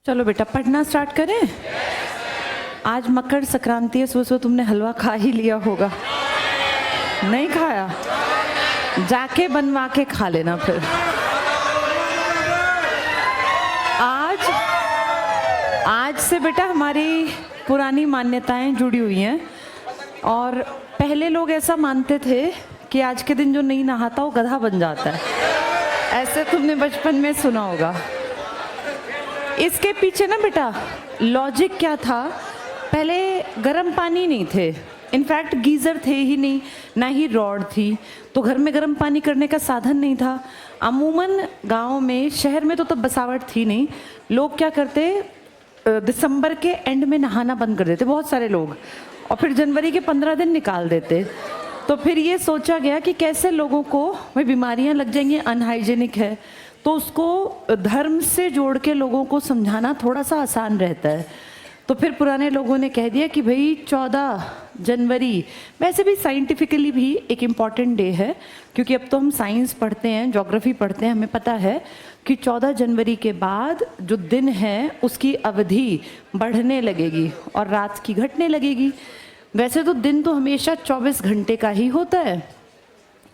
चलो बेटा पढ़ना स्टार्ट करें। आज मकर संक्रांति है, सुबह तुमने हलवा खा ही लिया होगा। नहीं खाया? जाके बनवा के खा लेना फिर। आज से बेटा हमारी पुरानी मान्यताएं जुड़ी हुई हैं और पहले लोग ऐसा मानते थे कि आज के दिन जो नहीं नहाता वो गधा बन जाता है। ऐसे तुमने बचपन में सुना होगा। इसके पीछे ना बेटा लॉजिक क्या था, पहले गर्म पानी नहीं थे, इनफैक्ट गीज़र थे ही नहीं, ना ही रॉड थी, तो घर में गर्म पानी करने का साधन नहीं था। अमूमन गांव में, शहर में तो तब बसावट थी नहीं, लोग क्या करते दिसंबर के एंड में नहाना बंद कर देते बहुत सारे लोग, और फिर जनवरी के 15 दिन निकाल देते। तो फिर ये सोचा गया कि कैसे लोगों को भाई बीमारियां लग जाएंगी, अनहाइजेनिक है, तो उसको धर्म से जोड़ के लोगों को समझाना थोड़ा सा आसान रहता है। तो फिर पुराने लोगों ने कह दिया कि भाई 14 जनवरी वैसे भी साइंटिफिकली भी एक इम्पॉर्टेंट डे है, क्योंकि अब तो हम साइंस पढ़ते हैं, ज्योग्राफी पढ़ते हैं, हमें पता है कि 14 जनवरी के बाद जो दिन है उसकी अवधि बढ़ने लगेगी और रात की घटने लगेगी। वैसे तो दिन तो हमेशा 24 घंटे का ही होता है,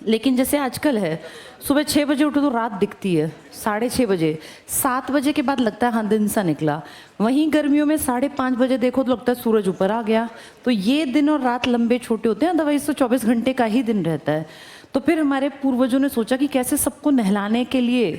लेकिन जैसे आजकल है सुबह 6 बजे उठो तो रात दिखती है, 6:30 बजे, 7 बजे के बाद लगता है हाँ दिन सा निकला। वहीं गर्मियों में 5:30 बजे देखो तो लगता है सूरज ऊपर आ गया। तो ये दिन और रात लंबे छोटे होते हैं, अदरवाइज तो 24 घंटे का ही दिन रहता है। तो फिर हमारे पूर्वजों ने सोचा कि कैसे सबको नहलाने के लिए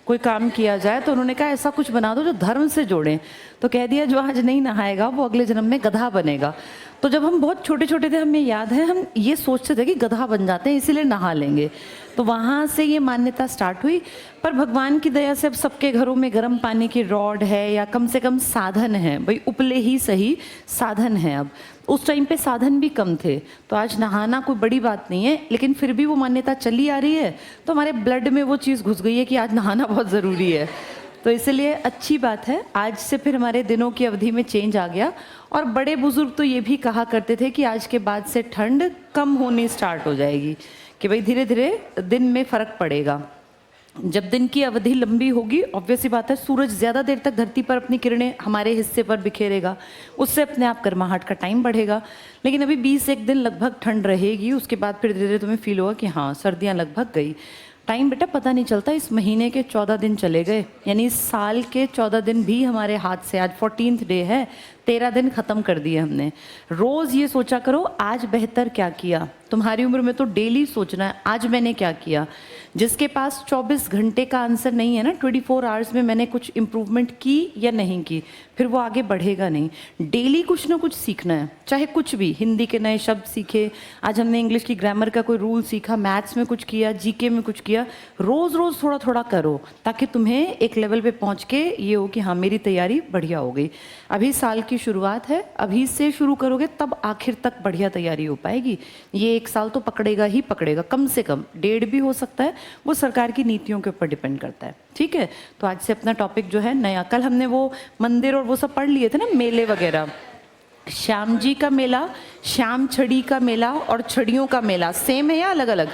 कोई काम किया जाए, तो उन्होंने कहा ऐसा कुछ बना दो जो धर्म से जोड़ें। तो कह दिया जो आज नहीं नहाएगा वो अगले जन्म में गधा बनेगा। तो जब हम बहुत छोटे छोटे थे, हमें याद है, हम ये सोचते थे कि गधा बन जाते हैं इसीलिए नहा लेंगे, तो वहाँ से ये मान्यता स्टार्ट हुई। पर भगवान की दया से अब सबके घरों में गर्म पानी की रॉड है, या कम से कम साधन है, भाई उपले ही सही साधन है। अब उस टाइम पे साधन भी कम थे, तो आज नहाना कोई बड़ी बात नहीं है, लेकिन फिर भी वो मान्यता चली आ रही है, तो हमारे ब्लड में वो चीज़ घुस गई है कि आज नहाना बहुत ज़रूरी है। तो इसलिए अच्छी बात है, आज से फिर हमारे दिनों की अवधि में चेंज आ गया। और बड़े बुजुर्ग तो ये भी कहा करते थे कि आज के बाद से ठंड कम होनी स्टार्ट हो जाएगी, कि भाई धीरे धीरे दिन में फ़र्क पड़ेगा। जब दिन की अवधि लंबी होगी, ऑब्वियस सी बात है, सूरज ज़्यादा देर तक धरती पर अपनी किरणें हमारे हिस्से पर बिखेरेगा, उससे अपने आप गर्माहट का टाइम बढ़ेगा। लेकिन अभी 21 दिन लगभग ठंड रहेगी, उसके बाद फिर धीरे धीरे तुम्हें फील होगा कि हाँ सर्दियाँ लगभग गई। टाइम बेटा पता नहीं चलता, इस महीने के 14 दिन चले गए, यानी इस साल के 14 दिन भी हमारे हाथ से, आज 14th डे है, 13 दिन ख़त्म कर दिए हमने। रोज़ ये सोचा करो आज बेहतर क्या किया। तुम्हारी उम्र में तो डेली सोचना है आज मैंने क्या किया। जिसके पास 24 घंटे का आंसर नहीं है ना, 24 आवर्स में मैंने कुछ इम्प्रूवमेंट की या नहीं की, फिर वो आगे बढ़ेगा नहीं। डेली कुछ ना कुछ सीखना है, चाहे कुछ भी, हिंदी के नए शब्द सीखे, आज हमने इंग्लिश की ग्रामर का कोई रूल सीखा, मैथ्स में कुछ किया, जीके में कुछ किया, रोज़ रोज़ थोड़ा थोड़ा करो, ताकि तुम्हें एक लेवल पे पहुंच के ये हो कि हाँ मेरी तैयारी बढ़िया हो गई। अभी साल की शुरुआत है, अभी से शुरू करोगे तब आखिर तक बढ़िया तैयारी हो पाएगी। ये 1 साल तो पकड़ेगा ही पकड़ेगा, कम से कम 1.5 भी हो सकता है, वो सरकार की नीतियों के ऊपर डिपेंड करता है। ठीक है, तो आज से अपना टॉपिक जो है नया, कल हमने वो मंदिर और वो सब पढ़ लिए थे ना, मेले वगैरह। श्याम जी का मेला, श्याम छड़ी का मेला और छड़ियों का मेला सेम है या अलग अलग?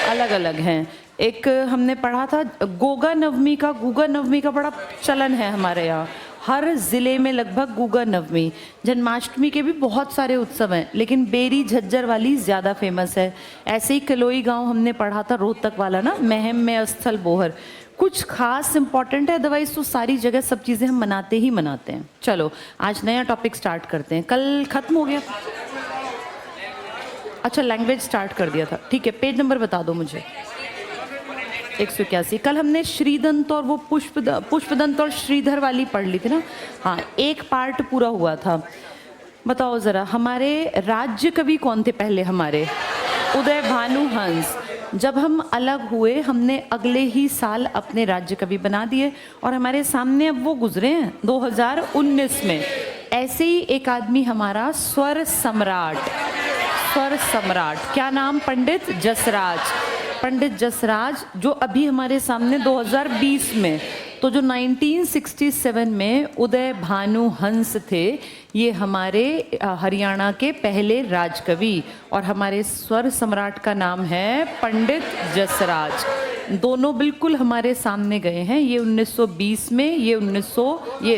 अलग अलग हैं। एक हमने पढ़ा था गोगा नवमी का, गुगा नवमी का बड़ा चलन है हमारे यहाँ, हर ज़िले में लगभग गुगा नवमी। जन्माष्टमी के भी बहुत सारे उत्सव हैं, लेकिन बेरी झज्जर वाली ज़्यादा फेमस है। ऐसे ही कलोई गांव हमने पढ़ा था, रोहतक वाला ना, महम में अस्थल बोहर, कुछ खास इंपॉर्टेंट है, अदरवाइज तो सारी जगह सब चीज़ें हम मनाते ही मनाते हैं। चलो आज नया टॉपिक स्टार्ट करते हैं, कल खत्म हो गया। अच्छा लैंग्वेज स्टार्ट कर दिया था, ठीक है, पेज नंबर बता दो मुझे। 181। कल हमने श्रीदंत और वो पुष्पदंत और श्रीधर वाली पढ़ ली थी ना। हाँ, एक पार्ट पूरा हुआ था। बताओ ज़रा, हमारे राज्य कवि कौन थे पहले? हमारे उदय भानु हंस। जब हम अलग हुए हमने अगले ही साल अपने राज्य कवि बना दिए, और हमारे सामने अब वो गुजरे हैं 2019 में। ऐसे ही एक आदमी हमारा स्वर सम्राट, क्या नाम? पंडित जसराज। पंडित जसराज जो अभी हमारे सामने 2020 में, तो जो 1967 में उदय भानु हंस थे, ये हमारे हरियाणा के पहले राजकवि, और हमारे स्वर सम्राट का नाम है पंडित जसराज। दोनों बिल्कुल हमारे सामने गए हैं। ये 1920 में, ये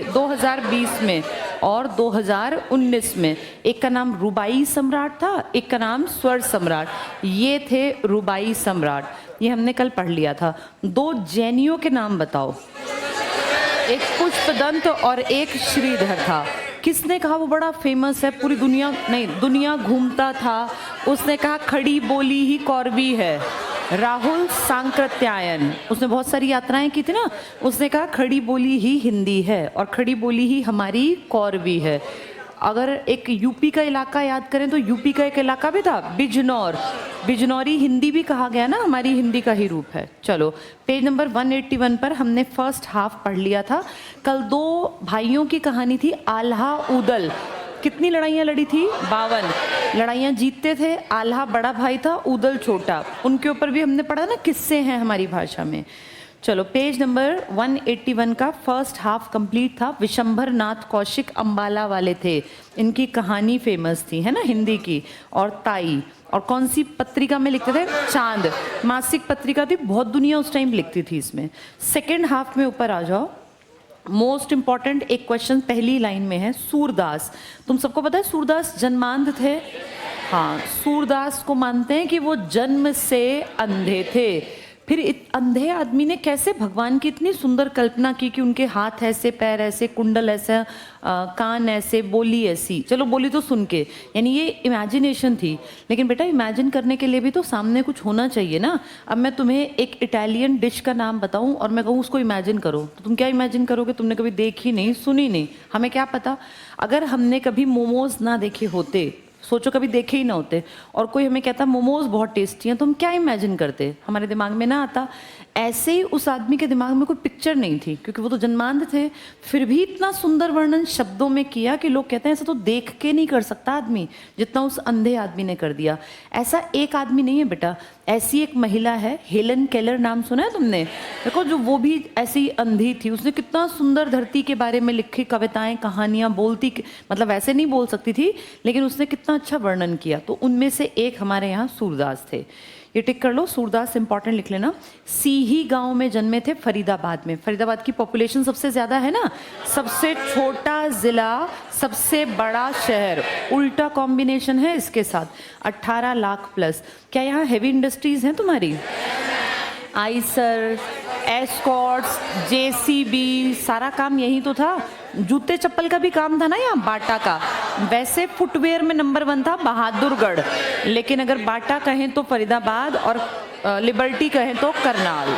2020 में और 2019 में। एक का नाम रुबाई सम्राट था, एक का नाम स्वर सम्राट। ये थे रुबाई सम्राट, ये हमने कल पढ़ लिया था। दो जैनियों के नाम बताओ। एक पुष्पदंत और एक श्रीधर था। किसने कहा वो बड़ा फेमस है, पूरी दुनिया नहीं दुनिया घूमता था, उसने कहा खड़ी बोली ही कौरवी है। राहुल सांकृत्यायन, उसने बहुत सारी यात्राएं की थी ना, उसने कहा खड़ी बोली ही हिंदी है और खड़ी बोली ही हमारी कौरवी है। अगर एक यूपी का इलाका याद करें तो यूपी का एक इलाका भी था बिजनौर, बिजनौरी हिंदी भी कहा गया ना, हमारी हिंदी का ही रूप है। चलो पेज नंबर 181 पर हमने फर्स्ट हाफ पढ़ लिया था। कल दो भाइयों की कहानी थी, आल्हा उदल। कितनी लड़ाइयाँ लड़ी थी? 52 लड़ाइयाँ जीतते थे। आल्हा बड़ा भाई था, उदल छोटा। उनके ऊपर भी हमने पढ़ा ना, किस्से हैं हमारी भाषा में। चलो पेज नंबर 181 का फर्स्ट हाफ कंप्लीट था। विशंभर नाथ कौशिक अंबाला वाले थे, इनकी कहानी फेमस थी, है ना, हिंदी की। और ताई, और कौन सी पत्रिका में लिखते थे? चांद मासिक पत्रिका थी, बहुत दुनिया उस टाइम लिखती थी इसमें। सेकेंड हाफ में ऊपर आ जाओ। मोस्ट इंपॉर्टेंट एक क्वेश्चन पहली लाइन में है, सूरदास। तुम सबको पता है सूरदास जन्मांध थे? हाँ, सूरदास को मानते हैं कि वो जन्म से अंधे थे। फिर अंधे आदमी ने कैसे भगवान की इतनी सुंदर कल्पना की कि उनके हाथ ऐसे, पैर ऐसे, कुंडल ऐसा, कान ऐसे, बोली ऐसी। चलो बोली तो सुन के, यानी ये इमेजिनेशन थी। लेकिन बेटा इमेजिन करने के लिए भी तो सामने कुछ होना चाहिए ना। अब मैं तुम्हें एक इटालियन डिश का नाम बताऊं और मैं कहूँ उसको इमेजिन करो, तो तुम क्या इमेजिन करोगे? तुमने कभी देखी नहीं, सुनी नहीं, हमें क्या पता। अगर हमने कभी मोमोज ना देखे होते, सोचो कभी देखे ही ना होते, और कोई हमें कहता मोमोज बहुत टेस्टी हैं, तो हम क्या इमेजिन करते? हमारे दिमाग में ना आता। ऐसे ही उस आदमी के दिमाग में कोई पिक्चर नहीं थी, क्योंकि वो तो जन्मांध थे। फिर भी इतना सुंदर वर्णन शब्दों में किया कि लोग कहते हैं ऐसा तो देख के नहीं कर सकता आदमी जितना उस अंधे आदमी ने कर दिया। ऐसा एक आदमी नहीं है बेटा, ऐसी एक महिला है, हेलन केलर, नाम सुना है तुमने? देखो, जो वो भी ऐसी अंधी थी, उसने कितना सुंदर धरती के बारे में लिखी कविताएं, कहानियां, बोलती, मतलब वैसे नहीं बोल सकती थी, लेकिन उसने कितना अच्छा वर्णन किया। तो उनमें से एक हमारे यहाँ सूरदास थे। ये टिक कर लो, सूरदास इंपॉर्टेंट लिख लेना। सीही गांव में जन्मे थे, फरीदाबाद में। फरीदाबाद की पॉपुलेशन सबसे ज्यादा है ना, सबसे छोटा जिला, सबसे बड़ा शहर, उल्टा कॉम्बिनेशन है इसके साथ, 18 लाख प्लस। क्या यहाँ हैवी इंडस्ट्रीज हैं तुम्हारी? आइसर, एस्कॉर्ट्स, जेसीबी, सारा काम यही तो था। जूते चप्पल का भी काम था ना यहाँ, बाटा का। वैसे फुटवेयर में नंबर 1 था बहादुरगढ़, लेकिन अगर बाटा कहें तो फरीदाबाद और लिबर्टी कहें तो करनाल।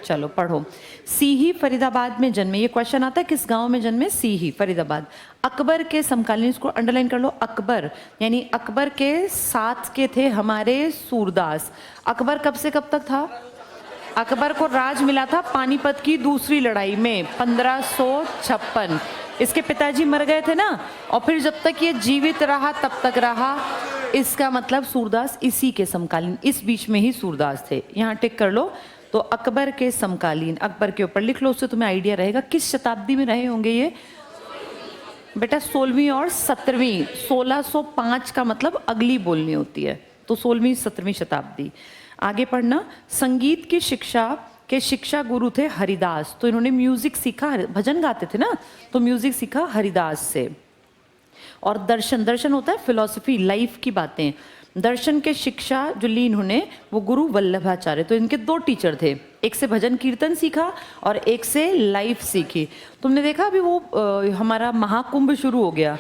चलो पढ़ो। सीही फरीदाबाद में जन्मे। ये क्वेश्चन आता है किस गांव में जन्मे? सीही फरीदाबाद। अकबर के समकालीन, इसको अंडरलाइन कर लो, अकबर, यानी अकबर के साथ के थे हमारे सूरदास। अकबर कब से कब तक था? अकबर को राज मिला था पानीपत की दूसरी लड़ाई में 1556। इसके पिताजी मर गए थे ना, और फिर जब तक ये जीवित रहा तब तक रहा। इसका मतलब सूरदास इसी के समकालीन, इस बीच में ही सूरदास थे। यहाँ टिक कर लो। तो अकबर के समकालीन, अकबर के ऊपर लिख लो, उससे तुम्हें आइडिया रहेगा किस शताब्दी में रहे होंगे ये। बेटा 16वीं और 17वीं। 1605 का मतलब अगली बोलनी होती है, तो 16वीं 17वीं शताब्दी। आगे पढ़ना। संगीत की शिक्षा के शिक्षा गुरु थे हरिदास, तो इन्होंने म्यूजिक सीखा, भजन गाते थे ना, तो म्यूजिक सीखा हरिदास से। और दर्शन, दर्शन होता है फिलॉसफी, लाइफ की बातें। दर्शन के शिक्षा जो ली इन्होंने वो गुरु वल्लभाचार्य, तो इनके 2 टीचर थे, एक से भजन कीर्तन सीखा और एक से लाइफ सीखी। तुमने देखा अभी वो हमारा महाकुंभ शुरू हो गया,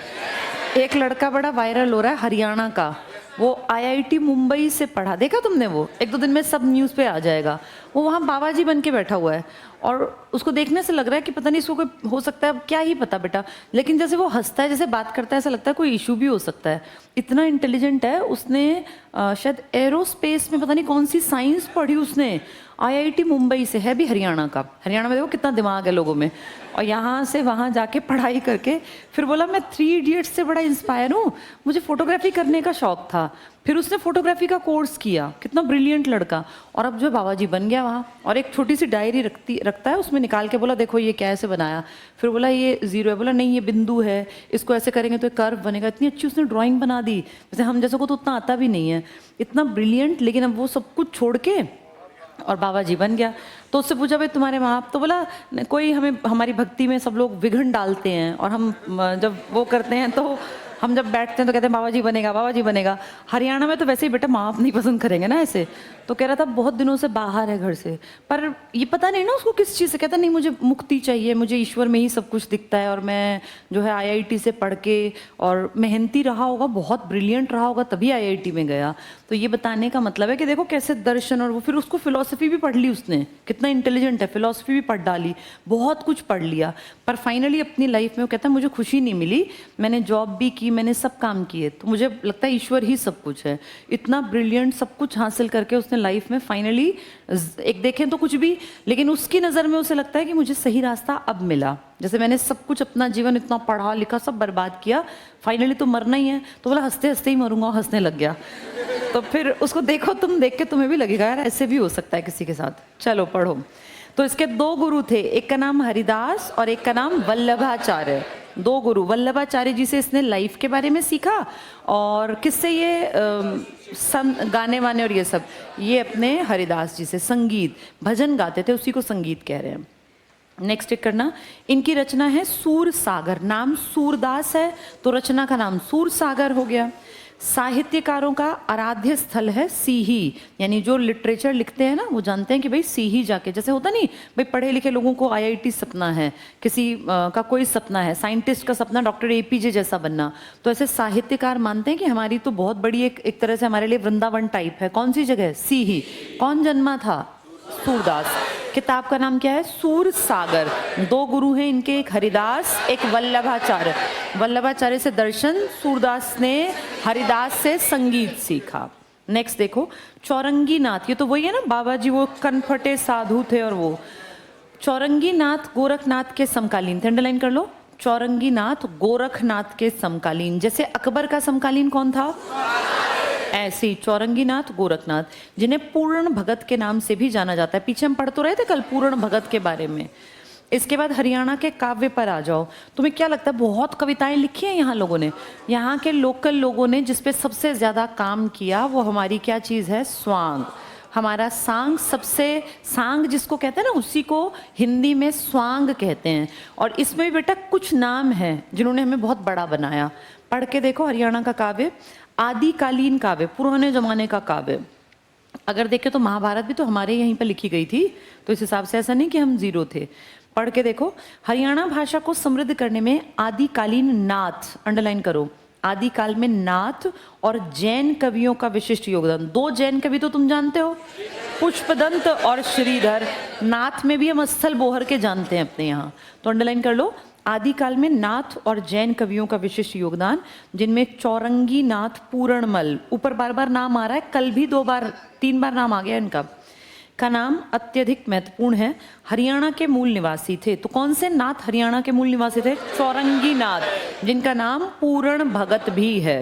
एक लड़का बड़ा वायरल हो रहा है हरियाणा का, वो आईआईटी मुंबई से पढ़ा, देखा तुमने? वो 1-2 दिन में सब न्यूज़ पे आ जाएगा। वो वहाँ बाबा जी बन के बैठा हुआ है, और उसको देखने से लग रहा है कि पता नहीं इसको कोई हो सकता है, क्या ही पता बेटा, लेकिन जैसे वो हंसता है, जैसे बात करता है, ऐसा लगता है कोई इशू भी हो सकता है। इतना इंटेलिजेंट है। उसने शायद एरोस्पेस में पता नहीं कौन सी साइंस पढ़ी उसने, आईआईटी मुंबई से, है भी हरियाणा का। हरियाणा में देखो कितना दिमाग है लोगों में। और यहाँ से वहाँ जाके पढ़ाई करके फिर बोला मैं 3 इडियट्स से बड़ा इंस्पायर हूँ, मुझे फोटोग्राफी करने का शौक था। फिर उसने फोटोग्राफी का कोर्स किया, कितना ब्रिलियंट लड़का, और अब जो बाबा जी बन गया वहाँ। और एक छोटी सी डायरी रखता है, उसमें निकाल के बोला देखो ये कैसे बनाया, फिर बोला ये 0 है, बोला नहीं ये बिंदु है, इसको ऐसे करेंगे तो कर्व बनेगा। इतनी अच्छी उसने ड्राइंग बना दी, जैसे हम जैसे को तो उतना आता भी नहीं है, इतना ब्रिलियंट। लेकिन अब वो सब कुछ छोड़ के और बाबा जी बन गया। तो उससे पूछा भाई तुम्हारे माँ बाप, तो बोला कोई हमें, हमारी भक्ति में सब लोग विघ्न डालते हैं और हम जब वो करते हैं तो हम जब बैठते हैं तो कहते हैं बाबा जी बनेगा, बाबा जी बनेगा। हरियाणा में तो वैसे ही बेटा माँ बाप नहीं पसंद करेंगे ना ऐसे। तो कह रहा था बहुत दिनों से बाहर है घर से, पर ये पता नहीं ना उसको किस चीज़ से, कहता नहीं मुझे मुक्ति चाहिए, मुझे ईश्वर में ही सब कुछ दिखता है, और मैं जो है IIT से पढ़ के, और मेहनती रहा होगा, बहुत ब्रिलियंट रहा होगा तभी IIT में गया। तो ये बताने का मतलब है कि देखो कैसे दर्शन, और वो फिर उसको फिलॉसफी भी पढ़ ली उसने, कितना इंटेलिजेंट है, फिलॉसफी भी पढ़ डाली, बहुत कुछ पढ़ लिया, पर फाइनली अपनी लाइफ में वो कहता है मुझे खुशी नहीं मिली, मैंने जॉब भी की, मैंने सब काम किए, तो मुझे लगता है ईश्वर ही सब कुछ है। इतना ब्रिलियंट सब कुछ हासिल करके उसने लाइफ में फाइनली, एक देखें तो कुछ भी, लेकिन उसकी नज़र में उसे लगता है कि मुझे सही रास्ता अब मिला। जैसे मैंने सब कुछ, अपना जीवन इतना पढ़ा लिखा सब बर्बाद किया, फाइनली तो मरना ही है, तो बोला हंसते हंसते ही मरूंगा, हंसने लग गया। तो फिर उसको देखो, तुम देख के तुम्हें भी लगेगा यार ऐसे भी हो सकता है किसी के साथ। चलो पढ़ो। तो इसके 2 गुरु थे, एक का नाम हरिदास और एक का नाम वल्लभाचार्य। 2 गुरु, वल्लभाचार्य जी से इसने लाइफ के बारे में सीखा, और किससे, ये गाने वाने और ये सब, ये अपने हरिदास जी से, संगीत भजन गाते थे, उसी को संगीत कह रहे हैं। नेक्स्ट टिक करना, इनकी रचना है सूर सागर, नाम सूरदास है तो रचना का नाम सूर सागर हो गया। साहित्यकारों का आराध्य स्थल है सीही, यानी जो लिटरेचर लिखते हैं ना वो जानते हैं कि भाई सीही जाके, जैसे होता नहीं भाई पढ़े लिखे लोगों को IIT सपना है, किसी का कोई सपना है, साइंटिस्ट का सपना डॉक्टर APJ जैसा बनना, तो ऐसे साहित्यकार मानते हैं कि हमारी तो बहुत बड़ी एक तरह से हमारे लिए वृंदावन टाइप है। कौन सी जगह? सीही। कौन जन्मा था? सूरदास। किताब का नाम क्या है? सूर सागर। 2 गुरु हैं इनके, एक हरिदास एक वल्लभाचार्य। वल्लभाचार्य से दर्शन, सूरदास ने हरिदास से संगीत सीखा। नेक्स्ट देखो, चौरंगी नाथ, ये तो वही है ना बाबा जी, वो कनफटे साधु थे, और वो चौरंगी नाथ गोरखनाथ के समकालीन थे, अंडरलाइन कर लो। चौरंगी नाथ गोरखनाथ के समकालीन, जैसे अकबर का समकालीन कौन था, ऐसे ही चौरंगी नाथ गोरखनाथ, जिन्हें पूर्ण भगत के नाम से भी जाना जाता है। पीछे हम पढ़ तो रहे थे कल पूर्ण भगत के बारे में। इसके बाद हरियाणा के काव्य पर आ जाओ। तुम्हें क्या लगता है, बहुत कविताएं लिखी हैं यहाँ लोगों ने, यहाँ के लोकल लोगों ने, जिसपे सबसे ज्यादा काम किया वो हमारी क्या चीज है? स्वांग। हमारा सांग सबसे, सांग जिसको कहते हैं ना उसी को हिंदी में स्वांग कहते हैं। और इसमें भी बेटा कुछ नाम हैं जिन्होंने हमें बहुत बड़ा बनाया। पढ़ के देखो, हरियाणा का काव्य आदिकालीन काव्य, पुराने जमाने का काव्य। अगर देखें तो महाभारत भी तो हमारे यहीं पर लिखी गई थी, तो इस हिसाब से ऐसा नहीं कि हम जीरो थे। पढ़ के देखो, हरियाणा भाषा को समृद्ध करने में आदिकालीन नाथ, अंडरलाइन करो, आदिकाल में नाथ और जैन कवियों का विशिष्ट योगदान। 2 जैन कवि तो तुम जानते हो, पुष्पदंत और श्रीधर। नाथ में भी हम स्थल बोहर के जानते हैं अपने यहाँ, तो अंडरलाइन कर लो, आदिकाल में नाथ और जैन कवियों का विशिष्ट योगदान, जिनमें चौरंगी नाथ पूरणमल, ऊपर बार बार नाम आ रहा है, कल भी 3 बार नाम आ गया इनका, का नाम अत्यधिक महत्वपूर्ण है। हरियाणा के मूल निवासी थे। तो कौन से नाथ हरियाणा के मूल निवासी थे? चौरंगी नाथ, जिनका नाम पूर्ण भगत भी है,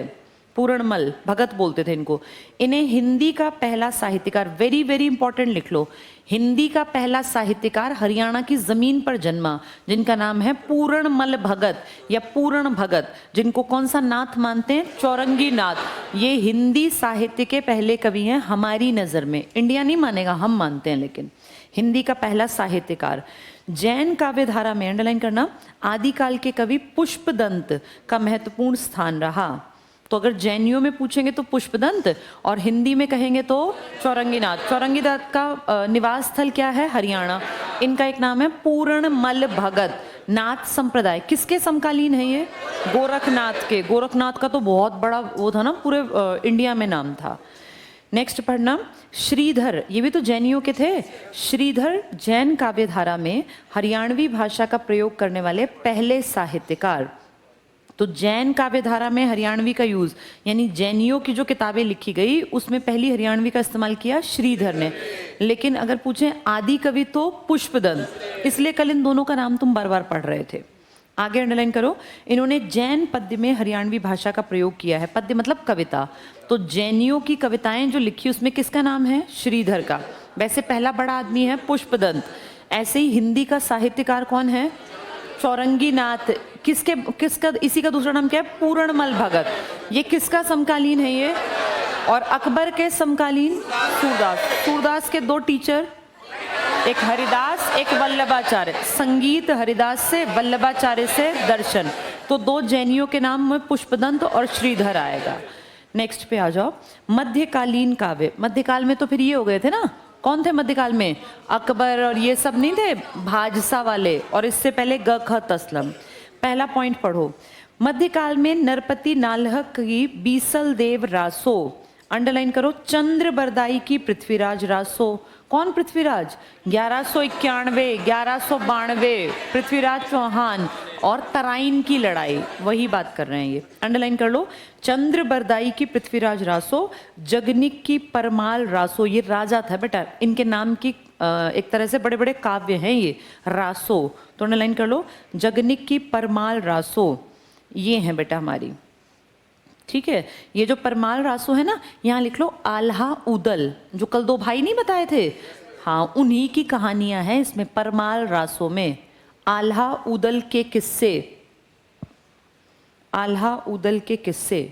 पूरणमल भगत बोलते थे इनको। इन्हें हिंदी का पहला साहित्यकार, वेरी वेरी इंपॉर्टेंट लिख लो, हिंदी का पहला साहित्यकार हरियाणा की जमीन पर जन्मा, जिनका नाम है पूरणमल भगत या पूर्ण भगत, जिनको कौन सा नाथ मानते हैं? चौरंगी नाथ। ये हिंदी साहित्य के पहले कवि हैं हमारी नज़र में, इंडिया नहीं मानेगा, हम मानते हैं, लेकिन हिंदी का पहला साहित्यकार। जैन काव्य धारा में, अंडरलाइन करना, आदिकाल के कवि पुष्पदंत का महत्वपूर्ण स्थान रहा। तो अगर जैनियों में पूछेंगे तो पुष्पदंत, और हिंदी में कहेंगे तो चौरंगीनाथ। चौरंगीनाथ का निवास स्थल क्या है? हरियाणा। इनका एक नाम है पूरणमल भगत। नाथ संप्रदाय किसके समकालीन है ये? गोरखनाथ के। गोरखनाथ का तो बहुत बड़ा वो था ना, पूरे इंडिया में नाम था। नेक्स्ट पढ़ना, श्रीधर, ये भी तो जैनियों के थे। श्रीधर जैन काव्य धारा में हरियाणवी भाषा का प्रयोग करने वाले पहले साहित्यकार। तो जैन काव्य धारा में हरियाणवी का यूज, यानी जैनियों की जो किताबें लिखी गई उसमें पहली हरियाणवी का इस्तेमाल किया श्रीधर ने। लेकिन अगर पूछें आदि कवि तो पुष्पदंत, इसलिए कल इन दोनों का नाम तुम बार बार पढ़ रहे थे। आगे अंडरलाइन करो, इन्होंने जैन पद्य में हरियाणवी भाषा का प्रयोग किया है। पद्य मतलब कविता। तो जैनियों की कविताएं जो लिखी उसमें किसका नाम है? श्रीधर का। वैसे पहला बड़ा आदमी है पुष्पदंत। ऐसे ही हिंदी का साहित्यकार कौन है? चौरंगी नाथ। किसका इसी का दूसरा नाम क्या है? पूरणमल भगत। ये किसका समकालीन है? ये और अकबर के समकालीन सूरदास। सूरदास के दो टीचर, एक हरिदास एक वल्लभाचार्य। संगीत हरिदास से, वल्लभाचार्य से दर्शन। तो दो जैनियों के नाम में पुष्पदंत और श्रीधर आएगा। नेक्स्ट पे आ जाओ, मध्यकालीन काव्य। मध्यकाल में तो फिर ये हो गए थे ना, कौन थे मध्यकाल में? अकबर और ये सब नहीं थे, भाजसा वाले, और इससे पहले ग ख तस्लम। पहला पॉइंट पढ़ो, मध्यकाल में नरपति नालहक की बीसल देव रासो, अंडरलाइन करो, चंद्र बरदाई की पृथ्वीराज रासो। कौन पृथ्वीराज? 1191, 1192 पृथ्वीराज चौहान और तराइन की लड़ाई, वही बात कर रहे हैं ये, अंडरलाइन कर लो। चंद्र बरदाई की पृथ्वीराज रासो, जगनिक की परमाल रासो, ये राजा था बेटा, इनके नाम की एक तरह से बड़े बड़े काव्य हैं ये, रासो, तो अंडरलाइन कर लो। जगनिक की परमाल रासो, ये हैं बेटा हमारी, ठीक है। ये जो परमाल रासो है ना, यहाँ लिख लो आल्हा उदल, जो कल दो भाई नहीं बताए थे, हाँ उन्हीं की कहानियां हैं इसमें परमाल रासो में। आल्हा उदल के किस्से, आल्हा उदल के किस्से।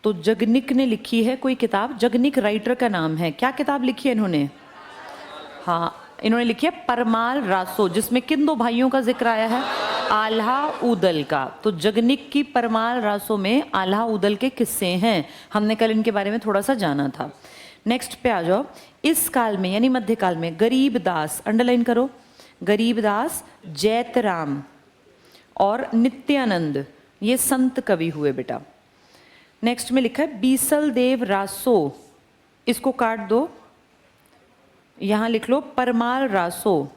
तो जगनिक ने लिखी है कोई किताब, जगनिक राइटर का नाम है, क्या किताब लिखी है इन्होंने? हाँ इन्होंने लिखी है परमाल रासो, जिसमें किन दो भाइयों का जिक्र आया है? आल्हा उदल का। तो जगनिक की परमाल रासो में आल्हा उदल के किस्से हैं, हमने कल इनके बारे में थोड़ा सा जाना था। नेक्स्ट पे आ जाओ, इस काल में यानी मध्यकाल में गरीबदास, अंडरलाइन करो, गरीबदास, जैतराम और नित्यानंद, ये संत कवि हुए बेटा। नेक्स्ट में लिखा है बीसल देव रासो, इसको काट दो, यहां लिख लो परमाल रासो,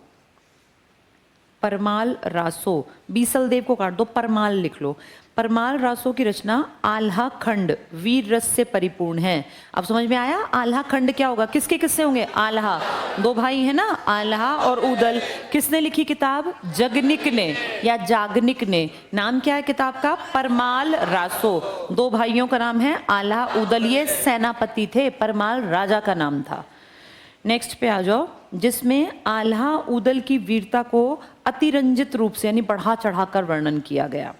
परमाल रासो, बीसल देव को काट दो, परमाल लिख लो। परमाल रासो की रचना आल्हा खंड वीर रस से परिपूर्ण है। अब समझ में आया आल्हा खंड क्या होगा, किसके किस्से होंगे? आल्हा, दो भाई है ना आल्हा और उदल। किसने लिखी किताब? जगनिक ने या जागनिक ने। नाम क्या है किताब का? परमाल रासो। दो भाइयों का नाम है आल्हा उदल, ये सेनापति थे, परमाल राजा का नाम था। नेक्स्ट पे आ जाओ, जिसमें आल्हा उदल की वीरता को अतिरंजित रूप से यानी बढ़ा चढ़ाकर वर्णन किया गया।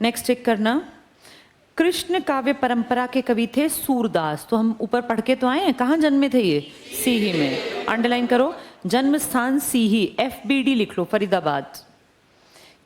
नेक्स्ट चेक करना, कृष्ण काव्य परंपरा के कवि थे सूरदास। तो हम ऊपर पढ़ के तो आए हैं, कहाँ जन्मे थे ये? सीही में, अंडरलाइन करो, जन्म स्थान सीही, FBD लिख लो, फरीदाबाद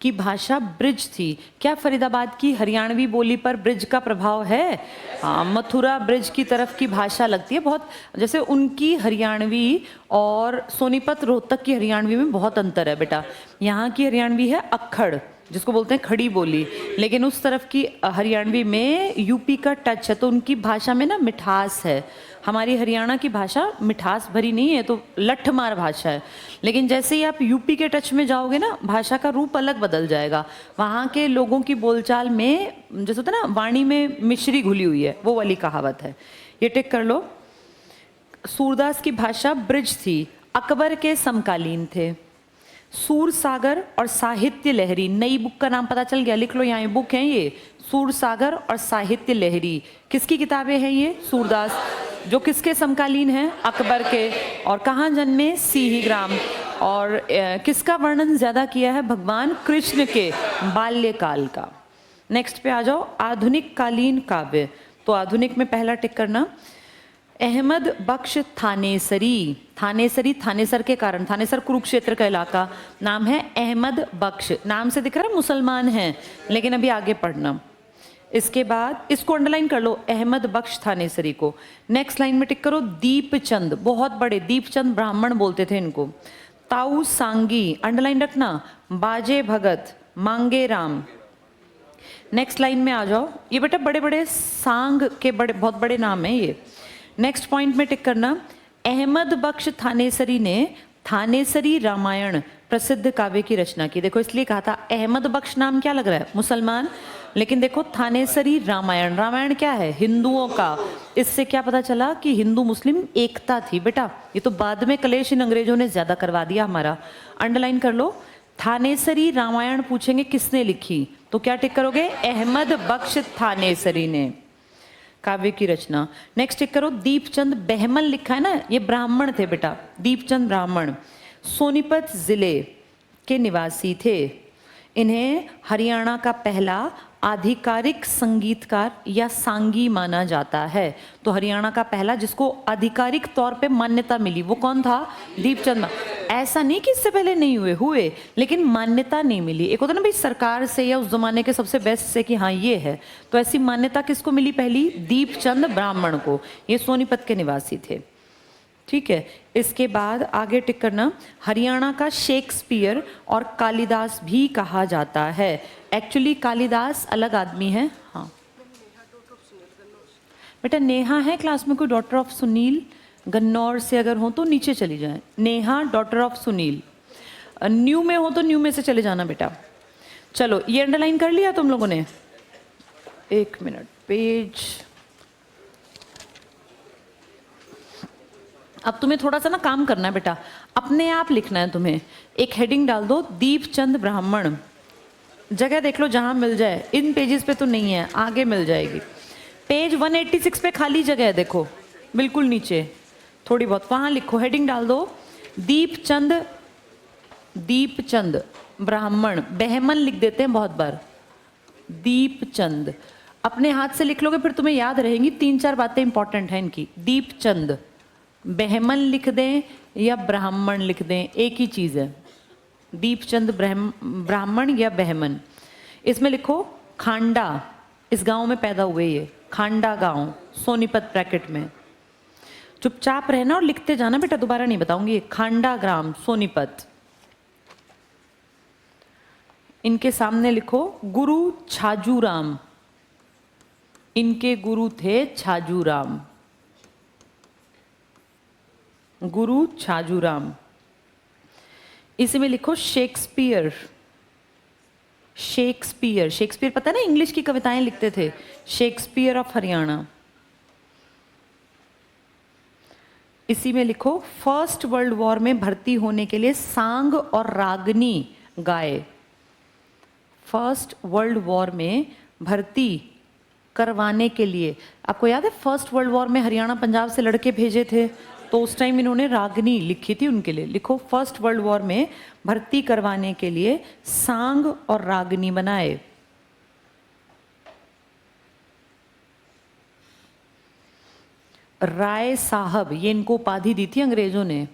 की भाषा ब्रिज थी। क्या फरीदाबाद की हरियाणवी बोली पर ब्रिज का प्रभाव है? हाँ, मथुरा ब्रिज की तरफ की भाषा लगती है बहुत, जैसे उनकी हरियाणवी और सोनीपत रोहतक की हरियाणवी में बहुत अंतर है बेटा। यहाँ की हरियाणवी है अक्खड़, जिसको बोलते हैं खड़ी बोली, लेकिन उस तरफ की हरियाणवी में यूपी का टच है, तो उनकी भाषा में ना मिठास है। हमारी हरियाणा की भाषा मिठास भरी नहीं है, तो लठमार भाषा है। लेकिन जैसे ही आप यूपी के टच में जाओगे ना, भाषा का रूप अलग बदल जाएगा। वहाँ के लोगों की बोलचाल में जैसे होता है ना, वाणी में मिश्री घुली हुई है, वो वाली कहावत है। ये टिक कर लो। सूरदास की भाषा ब्रिज थी, अकबर के समकालीन थे। सूरसागर और साहित्य लहरी, नई बुक का नाम पता चल गया, लिख लो यहाँ, बुक है ये, सूरसागर और साहित्य लहरी। किसकी किताबें हैं ये? सूरदास, जो किसके समकालीन हैं? अकबर के। और कहाँ जन्मे? सीही ग्राम। और किसका वर्णन ज्यादा किया है? भगवान कृष्ण के बाल्यकाल का। नेक्स्ट पे आ जाओ, आधुनिक कालीन काव्य। तो आधुनिक में पहला टिक करना, अहमद बख्श थानेसरी। थानेसरी थानेसर के कारण, थानेसर कुरुक्षेत्र का इलाका, नाम है अहमद बख्श। नाम से दिख रहा है मुसलमान हैं, लेकिन अभी आगे पढ़ना। इसके बाद इसको अंडरलाइन कर लो, अहमद बख्श थानेसरी को। नेक्स्ट लाइन में टिक करो, दीपचंद, बहुत बड़े, दीपचंद ब्राह्मण बोलते थे इनको। ताऊ सांगी, अंडरलाइन रखना, बाजे भगत, मांगे राम। नेक्स्ट लाइन में आ जाओ, ये बेटा बड़े बड़े सांग के बड़े बहुत बड़े नाम है ये। नेक्स्ट पॉइंट में टिक करना, अहमद बख्श थानेसरी ने थानेसरी रामायण प्रसिद्ध काव्य की रचना की। देखो इसलिए कहा था, अहमद बख्श नाम क्या लग रहा है? मुसलमान, लेकिन देखो थानेसरी रामायण, रामायण क्या है? हिंदुओं का। इससे क्या पता चला कि हिंदू मुस्लिम एकता थी बेटा। ये तो बाद में कलेश इन अंग्रेजों ने ज्यादा करवा दिया हमारा। अंडरलाइन कर लो, थानेसरी रामायण पूछेंगे किसने लिखी, तो क्या टिक करोगे? अहमद बख्श थानेसरी ने काव्य की रचना। नेक्स्ट टिक करो, दीपचंद बहमल लिखा है ना, ये ब्राह्मण थे बेटा, दीपचंद ब्राह्मण, सोनीपत जिले के निवासी थे। इन्हें हरियाणा का पहला आधिकारिक संगीतकार या सांगी माना जाता है। तो हरियाणा का पहला जिसको आधिकारिक तौर पे मान्यता मिली वो कौन था? दीपचंद। ऐसा नहीं कि इससे पहले नहीं हुए, लेकिन मान्यता नहीं मिली। एक होता ना भाई सरकार से या उस जमाने के सबसे बेस्ट से कि हाँ ये है, तो ऐसी मान्यता किसको मिली पहली? दीपचंद ब्राह्मण को। ये सोनीपत के निवासी थे। ठीक है, इसके बाद आगे टिक करना, हरियाणा का शेक्सपियर और कालिदास भी कहा जाता है। एक्चुअली कालिदास अलग आदमी है। हाँ बेटा, नेहा है क्लास में कोई डॉटर ऑफ सुनील? गन्नौर से अगर हो तो नीचे चली जाए। Neha daughter of Sunil. New में हो तो न्यू में से चले जाना बेटा। चलो ये अंडरलाइन कर लिया तुम लोगों ने? एक मिनट, पेज। अब तुम्हें थोड़ा सा ना काम करना है बेटा, अपने आप लिखना है तुम्हें। एक हेडिंग डाल दो, दीपचंद ब्राह्मण। जगह देख लो जहां मिल जाए, इन पेजेस पे तो नहीं है, आगे मिल जाएगी। पेज 186 पे खाली जगह है, देखो बिल्कुल नीचे थोड़ी बहुत, वहां लिखो, हेडिंग डाल दो दीपचंद। दीपचंद ब्राह्मण, बहमन लिख देते हैं बहुत बार, दीपचंद। अपने हाथ से लिख लोगे फिर तुम्हें याद रहेंगी। 3-4 बातें इंपॉर्टेंट हैं इनकी। दीपचंद, बहमन लिख दें या ब्राह्मण लिख दें, एक ही चीज है। दीपचंद ब्राह्मण या बहमन। इसमें लिखो खांडा, इस गांव में पैदा हुए ये, खांडा गांव, सोनीपत ब्रैकेट में। चुपचाप रहना और लिखते जाना बेटा, दोबारा नहीं बताऊंगी। खांडा ग्राम, सोनीपत। इनके सामने लिखो गुरु छाजूराम। इनके गुरु थे छाजूराम, गुरु छाजूराम। इसी में लिखो शेक्सपियर। शेक्सपियर, शेक्सपियर पता है ना, इंग्लिश की कविताएं लिखते थे। Shakespeare of Haryana. इसी में लिखो फर्स्ट वर्ल्ड वॉर में भर्ती होने के लिए सांग और रागनी गाए। फर्स्ट वर्ल्ड वॉर में भर्ती करवाने के लिए, आपको याद है फर्स्ट वर्ल्ड वॉर में हरियाणा पंजाब से लड़के भेजे थे, तो उस टाइम इन्होंने रागनी लिखी थी उनके लिए। लिखो फर्स्ट वर्ल्ड वॉर में भर्ती करवाने के लिए सांग और रागनी बनाए। राय साहब, ये इनको उपाधि दी थी अंग्रेजों ने,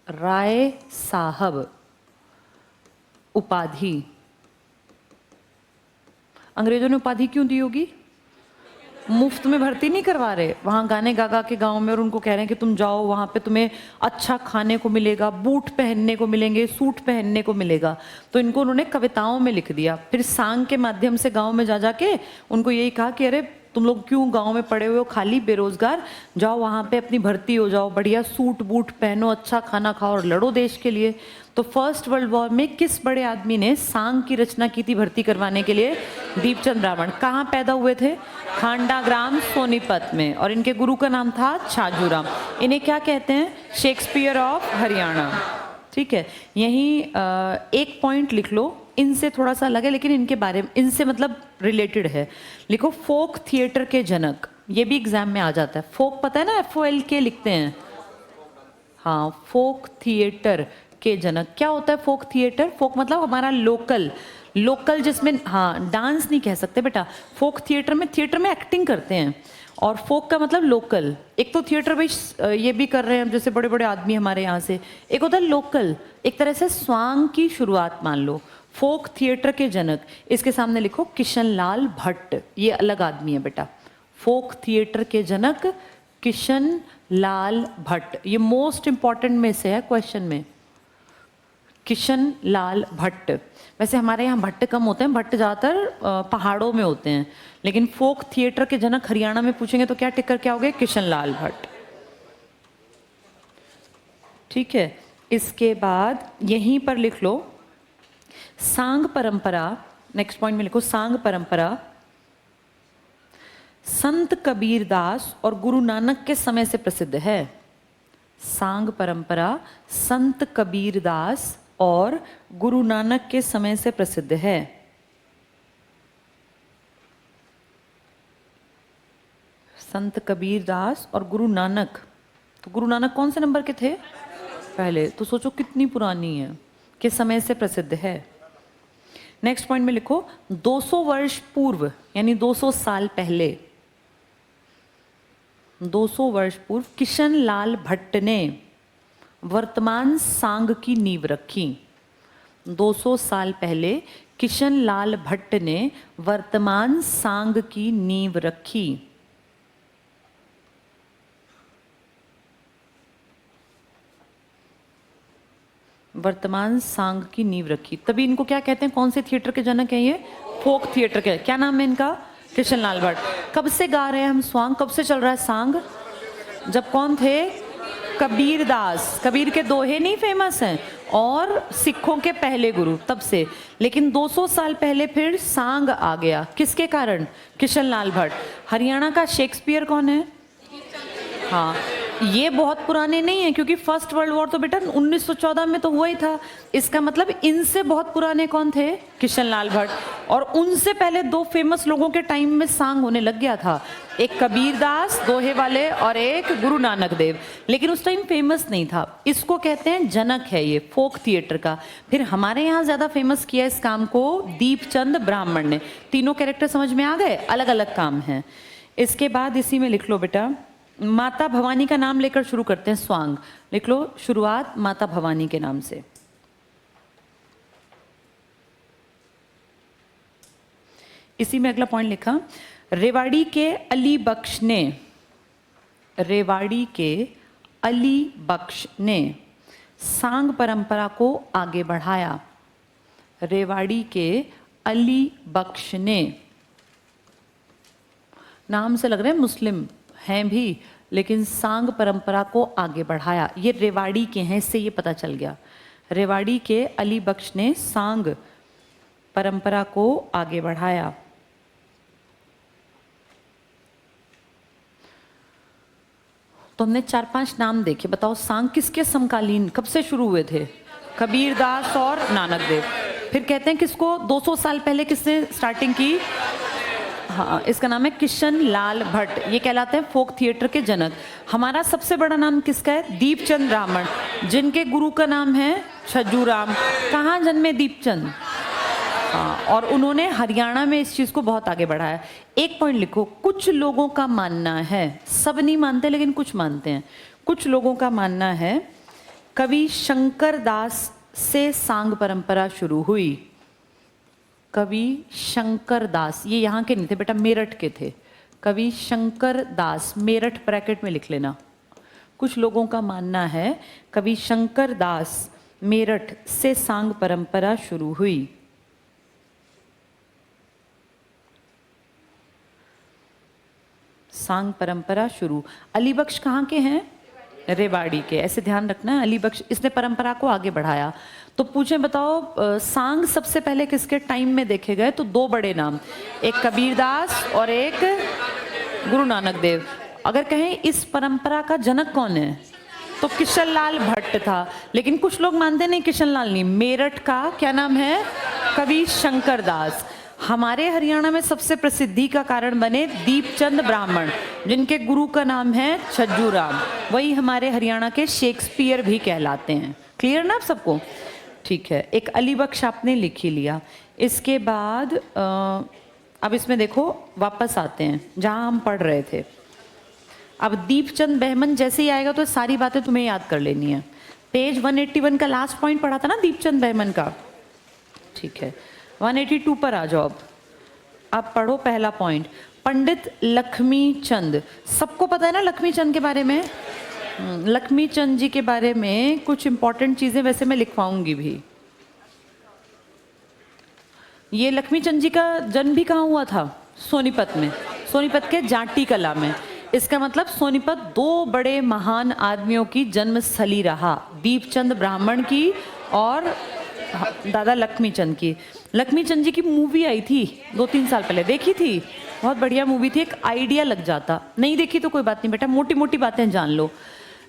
राय साहब उपाधि। अंग्रेजों ने उपाधि क्यों दी होगी? मुफ्त में भर्ती नहीं करवा रहे, वहां गाने गा गा के गांव में, और उनको कह रहे हैं कि तुम जाओ वहां पे तुम्हें अच्छा खाने को मिलेगा, बूट पहनने को मिलेंगे, सूट पहनने को मिलेगा। तो इनको उन्होंने कविताओं में लिख दिया। फिर सांग के माध्यम से गांव में जा जाके उनको यही कहा कि अरे तुम लोग क्यों गांव में पड़े हुए हो खाली बेरोजगार, जाओ वहां पे अपनी भर्ती हो जाओ, बढ़िया सूट बूट पहनो, अच्छा खाना खाओ और लड़ो देश के लिए। तो फर्स्ट वर्ल्ड वॉर में किस बड़े आदमी ने सांग की रचना की थी भर्ती करवाने के लिए? दीपचंद ब्राह्मण। कहाँ पैदा हुए थे? खांडा ग्राम, सोनीपत में। और इनके गुरु का नाम था छाजूराम। इन्हें क्या कहते हैं? Shakespeare of Haryana. ठीक है, यहीं एक पॉइंट लिख लो, इनसे थोड़ा सा अलग है लेकिन इनके बारे में, इनसे मतलब रिलेटेड है। लिखो फोक थिएटर के जनक। ये भी एग्जाम में आ जाता है। फोक पता है ना, FOLK लिखते हैं। हाँ, फोक थिएटर के जनक। क्या होता है फोक थिएटर? फोक मतलब हमारा लोकल, लोकल जिसमें, हाँ डांस नहीं कह सकते बेटा, फोक थिएटर में एक्टिंग करते हैं। और फोक का मतलब लोकल। एक तो थिएटर भाई ये भी कर रहे हैं जैसे बड़े बड़े आदमी हमारे यहाँ से, एक होता है लोकल, एक तरह से स्वांग की शुरुआत मान लो। फोक थिएटर के जनक। इसके सामने लिखो किशन लाल भट्ट, ये अलग आदमी है बेटा। फोक थिएटर के जनक किशन लाल भट्ट, ये मोस्ट इंपॉर्टेंट में से है क्वेश्चन में, किशन लाल भट्ट। वैसे हमारे यहाँ भट्ट कम होते हैं, भट्ट ज़्यादातर पहाड़ों में होते हैं, लेकिन फोक थिएटर के जनक हरियाणा में पूछेंगे तो क्या टिक कर क्या हो गया? किशन लाल भट्ट। ठीक है, इसके बाद यहीं पर लिख लो सांग परंपरा। नेक्स्ट पॉइंट में लिखो सांग परंपरा संत कबीर दास और गुरु नानक के समय से प्रसिद्ध है। सांग परंपरा संत कबीर दास और गुरु नानक के समय से प्रसिद्ध है। संत कबीर दास और गुरु नानक, तो गुरु नानक कौन से नंबर के थे? पहले। तो सोचो कितनी पुरानी है, किस समय से प्रसिद्ध है। नेक्स्ट पॉइंट में लिखो 200 वर्ष पूर्व, यानी 200 साल पहले, 200 वर्ष पूर्व किशन लाल भट्ट ने वर्तमान सांग की नींव रखी। 200 साल पहले किशन लाल भट्ट ने वर्तमान सांग की नींव रखी। वर्तमान सांग की नींव रखी, तभी इनको क्या कहते हैं, कौन से थिएटर के जनक हैं ये? फोक थिएटर के। क्या नाम है इनका? किशन लाल भट्ट। कब से गा रहे हैं हम स्वांग, कब से चल रहा है सांग? जब कौन थे? कबीर दास। कबीर के दोहे नहीं फेमस हैं, और सिखों के पहले गुरु, तब से। लेकिन 200 साल पहले फिर सांग आ गया, किसके कारण? किशन लाल भट्ट। हरियाणा का शेक्सपियर कौन है? हाँ, ये बहुत पुराने नहीं है, क्योंकि फर्स्ट वर्ल्ड वॉर तो बेटा 1914 में तो हुआ ही था। इसका मतलब इनसे बहुत पुराने कौन थे? किशन लाल भट्ट। और उनसे पहले दो फेमस लोगों के टाइम में सांग होने लग गया था, एक कबीर दास दोहे वाले और एक गुरु नानक देव, लेकिन उस टाइम फेमस नहीं था। इसको कहते हैं जनक है ये फोक थिएटर का। फिर हमारे यहाँ ज्यादा फेमस किया इस काम को दीपचंद ब्राह्मण ने। तीनों कैरेक्टर समझ में आ गए? अलग अलग काम है। इसके बाद इसी में लिख लो बेटा, माता भवानी का नाम लेकर शुरू करते हैं स्वांग। लिख लो शुरुआत माता भवानी के नाम से। इसी में अगला पॉइंट लिखा, रेवाड़ी के अली बख्श ने, रेवाड़ी के अली बख्श ने सांग परंपरा को आगे बढ़ाया। रेवाड़ी के अली बख्श ने, नाम से लग रहे हैं मुस्लिम हैं भी, लेकिन सांग परंपरा को आगे बढ़ाया। ये रेवाड़ी के हैं, इससे ये पता चल गया। रेवाड़ी के अली बख्श ने सांग परंपरा को आगे बढ़ाया। तो हमने 4-5 नाम देखे, बताओ सांग किसके समकालीन, कब से शुरू हुए थे? कबीर दास और नानक देव। फिर कहते हैं किसको 200 साल पहले किसने स्टार्टिंग की? हाँ, इसका नाम है किशन लाल भट्ट। ये कहलाते हैं फोक थिएटर के जनक। हमारा सबसे बड़ा नाम किसका है? दीपचंद ब्राह्मण, जिनके गुरु का नाम है छज्जूराम। कहाँ जन्मे दीपचंद? हाँ, और उन्होंने हरियाणा में इस चीज को बहुत आगे बढ़ाया। एक पॉइंट लिखो, कुछ लोगों का मानना है, सब नहीं मानते लेकिन कुछ मानते हैं, कुछ लोगों का मानना है कवि शंकर दास से सांग परंपरा शुरू हुई। कवि शंकर दास, ये यहाँ के नहीं थे बेटा, मेरठ के थे। कवि शंकर दास, मेरठ ब्रैकेट में लिख लेना। कुछ लोगों का मानना है कवि शंकर दास मेरठ से सांग परंपरा शुरू हुई। सांग परंपरा शुरू। अली बख्श कहाँ के हैं? रेवाड़ी के। ऐसे ध्यान रखना है, अली बख्श, इसने परंपरा को आगे बढ़ाया। तो पूछें बताओ सांग सबसे पहले किसके टाइम में देखे गए? तो दो बड़े नाम, एक कबीर दास और एक गुरु नानक देव। अगर कहें इस परंपरा का जनक कौन है, तो किशन लाल भट्ट था। लेकिन कुछ लोग मानते नहीं, किशन लाल नहीं, मेरठ का क्या नाम है? कवि शंकर दास। हमारे हरियाणा में सबसे प्रसिद्धि का कारण बने दीपचंद ब्राह्मण, जिनके गुरु का नाम है छज्जूराम। वही हमारे हरियाणा के शेक्सपियर भी कहलाते हैं। क्लियर ना आप सबको? ठीक है, एक अली बख्श आपने लिख ही लिया। इसके बाद अब इसमें देखो वापस आते हैं जहां हम पढ़ रहे थे। अब दीपचंद बहमन जैसे ही आएगा तो सारी बातें तुम्हें याद कर लेनी है। पेज 181 का लास्ट पॉइंट पढ़ा था ना दीपचंद बहमन का, ठीक है। 182 पर आ जाओ। अब पढ़ो पहला पॉइंट, पंडित लक्ष्मी चंद। सबको पता है ना लक्ष्मी चंद के बारे में? लक्ष्मी चंद जी के बारे में कुछ इंपॉर्टेंट चीजें वैसे मैं लिखवाऊंगी भी। ये लक्ष्मी चंद जी का जन्म भी कहाँ हुआ था? सोनीपत में, सोनीपत के जाटी कला में। इसका मतलब सोनीपत दो बड़े महान आदमियों की जन्मस्थली रहा, दीपचंद ब्राह्मण की और दादा लक्ष्मी चंद की। लक्ष्मी चंद जी की मूवी आई थी 2-3 साल पहले, देखी थी? बहुत बढ़िया मूवी थी, एक आइडिया लग जाता। नहीं देखी तो कोई बात नहीं बेटा, मोटी मोटी बातें जान लो।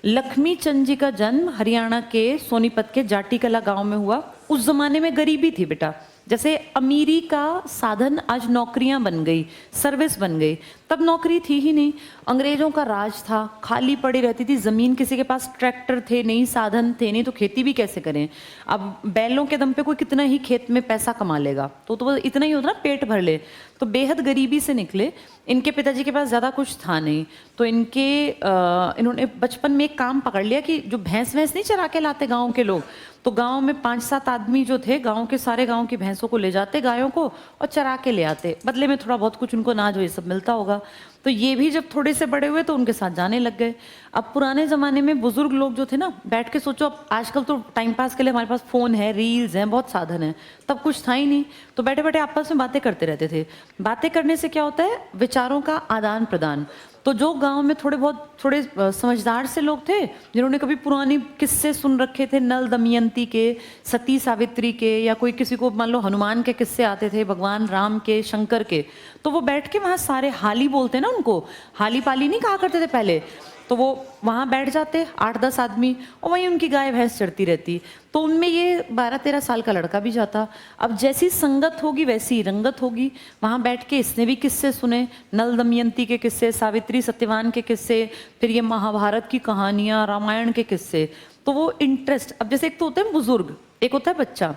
लक्ष्मी चंद जी का जन्म हरियाणा के सोनीपत के जाटी कला गांव में हुआ। उस जमाने में गरीबी थी बेटा, जैसे अमीरी का साधन आज नौकरियां बन गई, सर्विस बन गई। तब नौकरी थी ही नहीं, अंग्रेजों का राज था, खाली पड़ी रहती थी ज़मीन, किसी के पास ट्रैक्टर थे नहीं, साधन थे नहीं, तो खेती भी कैसे करें। अब बैलों के दम पे कोई कितना ही खेत में पैसा कमा लेगा, तो वो इतना ही होता ना पेट भर ले। तो बेहद गरीबी से निकले। इनके पिताजी के पास ज़्यादा कुछ था नहीं, तो इन्होंने बचपन में एक काम पकड़ लिया कि जो भैंस नहीं चरा के लाते गाँव के लोग, तो गांव में 5-7 आदमी जो थे गांव के, सारे गांव की भैंसों को ले जाते, गायों को, और चरा के ले आते, बदले में थोड़ा बहुत कुछ उनको अनाज ये सब मिलता होगा। तो ये भी जब थोड़े से बड़े हुए तो उनके साथ जाने लग गए। अब पुराने ज़माने में बुजुर्ग लोग जो थे ना, बैठ के सोचो, अब आजकल तो टाइम पास के लिए हमारे पास फ़ोन है, रील्स हैं, बहुत साधन है, तब कुछ था ही नहीं, तो बैठे बैठे आपस में बातें करते रहते थे। बातें करने से क्या होता है, विचारों का आदान प्रदान। तो जो गांव में थोड़े समझदार से लोग थे, जिन्होंने कभी पुरानी किस्से सुन रखे थे, नल दमयंती के, सती सावित्री के, या कोई किसी को मान लो हनुमान के किस्से आते थे, भगवान राम के, शंकर के, तो वो बैठ के वहाँ सारे हाली बोलते ना, उनको हाली पाली नहीं कहा करते थे पहले, तो वो वहाँ बैठ जाते 8-10 आदमी, और वहीं उनकी गाय भैंस चढ़ती रहती। तो उनमें ये 12-13 साल का लड़का भी जाता। अब जैसी संगत होगी वैसी रंगत होगी। वहाँ बैठ के इसने भी किस्से सुने, नल दमयंती के किस्से, सावित्री सत्यवान के किस्से, फिर ये महाभारत की कहानियाँ, रामायण के किस्से। तो वो इंटरेस्ट, अब जैसे एक तो होता है बुजुर्ग, एक होता है बच्चा।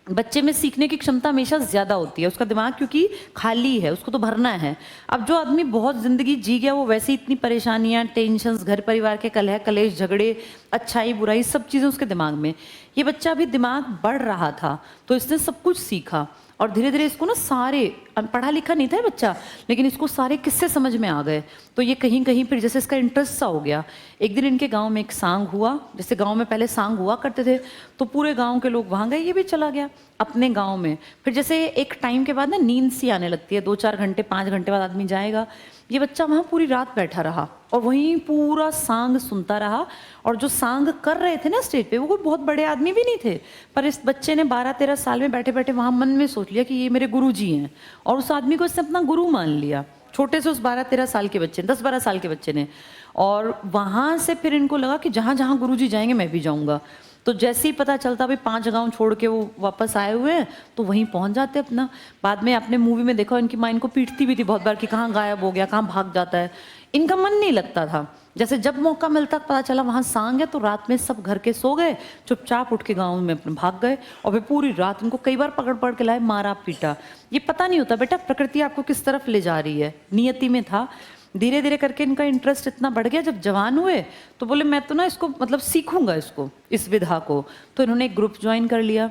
बच्चे में सीखने की क्षमता हमेशा ज़्यादा होती है, उसका दिमाग क्योंकि खाली है, उसको तो भरना है। अब जो आदमी बहुत ज़िंदगी जी गया, वो वैसे इतनी परेशानियां, टेंशन्स, घर परिवार के कलह कलेश, झगड़े, अच्छाई बुराई, सब चीज़ें उसके दिमाग में। ये बच्चा अभी दिमाग बढ़ रहा था, तो इसने सब कुछ सीखा, और धीरे धीरे इसको ना सारे, पढ़ा लिखा नहीं था ये बच्चा, लेकिन इसको सारे किस्से समझ में आ गए। तो ये कहीं कहीं फिर जैसे इसका इंटरेस्ट सा हो गया। एक दिन इनके गांव में एक सांग हुआ, जैसे गांव में पहले सांग हुआ करते थे, तो पूरे गांव के लोग वहाँ गए, ये भी चला गया अपने गांव में। फिर जैसे एक टाइम के बाद ना नींद सी आने लगती है, 2-4 घंटे 5 घंटे बाद आदमी जाएगा। ये बच्चा वहाँ पूरी रात बैठा रहा और वहीं पूरा सांग सुनता रहा। और जो सांग कर रहे थे ना स्टेज पे, वो कोई बहुत बड़े आदमी भी नहीं थे, पर इस बच्चे ने 12-13 साल में बैठे बैठे वहाँ मन में सोच लिया कि ये मेरे गुरु जी हैं, और उस आदमी को इसने अपना गुरु मान लिया, छोटे से उस 12-13 साल के बच्चे, 10-12 साल के बच्चे ने। और वहाँ से फिर इनको लगा कि जहाँ जहाँ गुरु जी जाएंगे मैं भी जाऊँगा। तो जैसे ही पता चलता भाई 5 गांव छोड़ के वो वापस आए हुए हैं, तो वहीं पहुंच जाते अपना। बाद में आपने मूवी में देखा, इनकी माँ इनको पीटती भी थी बहुत बार कि कहाँ गायब हो गया, कहाँ भाग जाता है। इनका मन नहीं लगता था। जैसे जब मौका मिलता, पता चला वहाँ सांग है, तो रात में सब घर के सो गए, चुपचाप उठ के गाँव में अपने भाग गए। और फिर पूरी रात उनको कई बार पकड़ पकड़ के लाए, मारा पीटा। ये पता नहीं होता बेटा प्रकृति आपको किस तरफ ले जा रही है, नियति में था। धीरे धीरे करके इनका इंटरेस्ट इतना बढ़ गया, जब जवान हुए तो बोले मैं तो ना इसको मतलब सीखूंगा, इसको, इस विधा को। तो इन्होंने एक ग्रुप ज्वाइन कर लिया।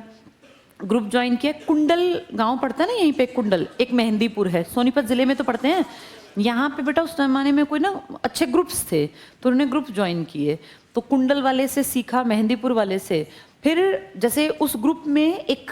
ग्रुप ज्वाइन किया, कुंडल गांव पड़ता है ना यहीं पे, कुंडल एक मेहंदीपुर है, सोनीपत जिले में तो पड़ते हैं। यहाँ पे बेटा उस जमाने में कोई ना अच्छे ग्रुप्स थे, तो उन्होंने ग्रुप ज्वाइन किए। तो कुंडल वाले से सीखा, मेहंदीपुर वाले से। फिर जैसे उस ग्रुप में एक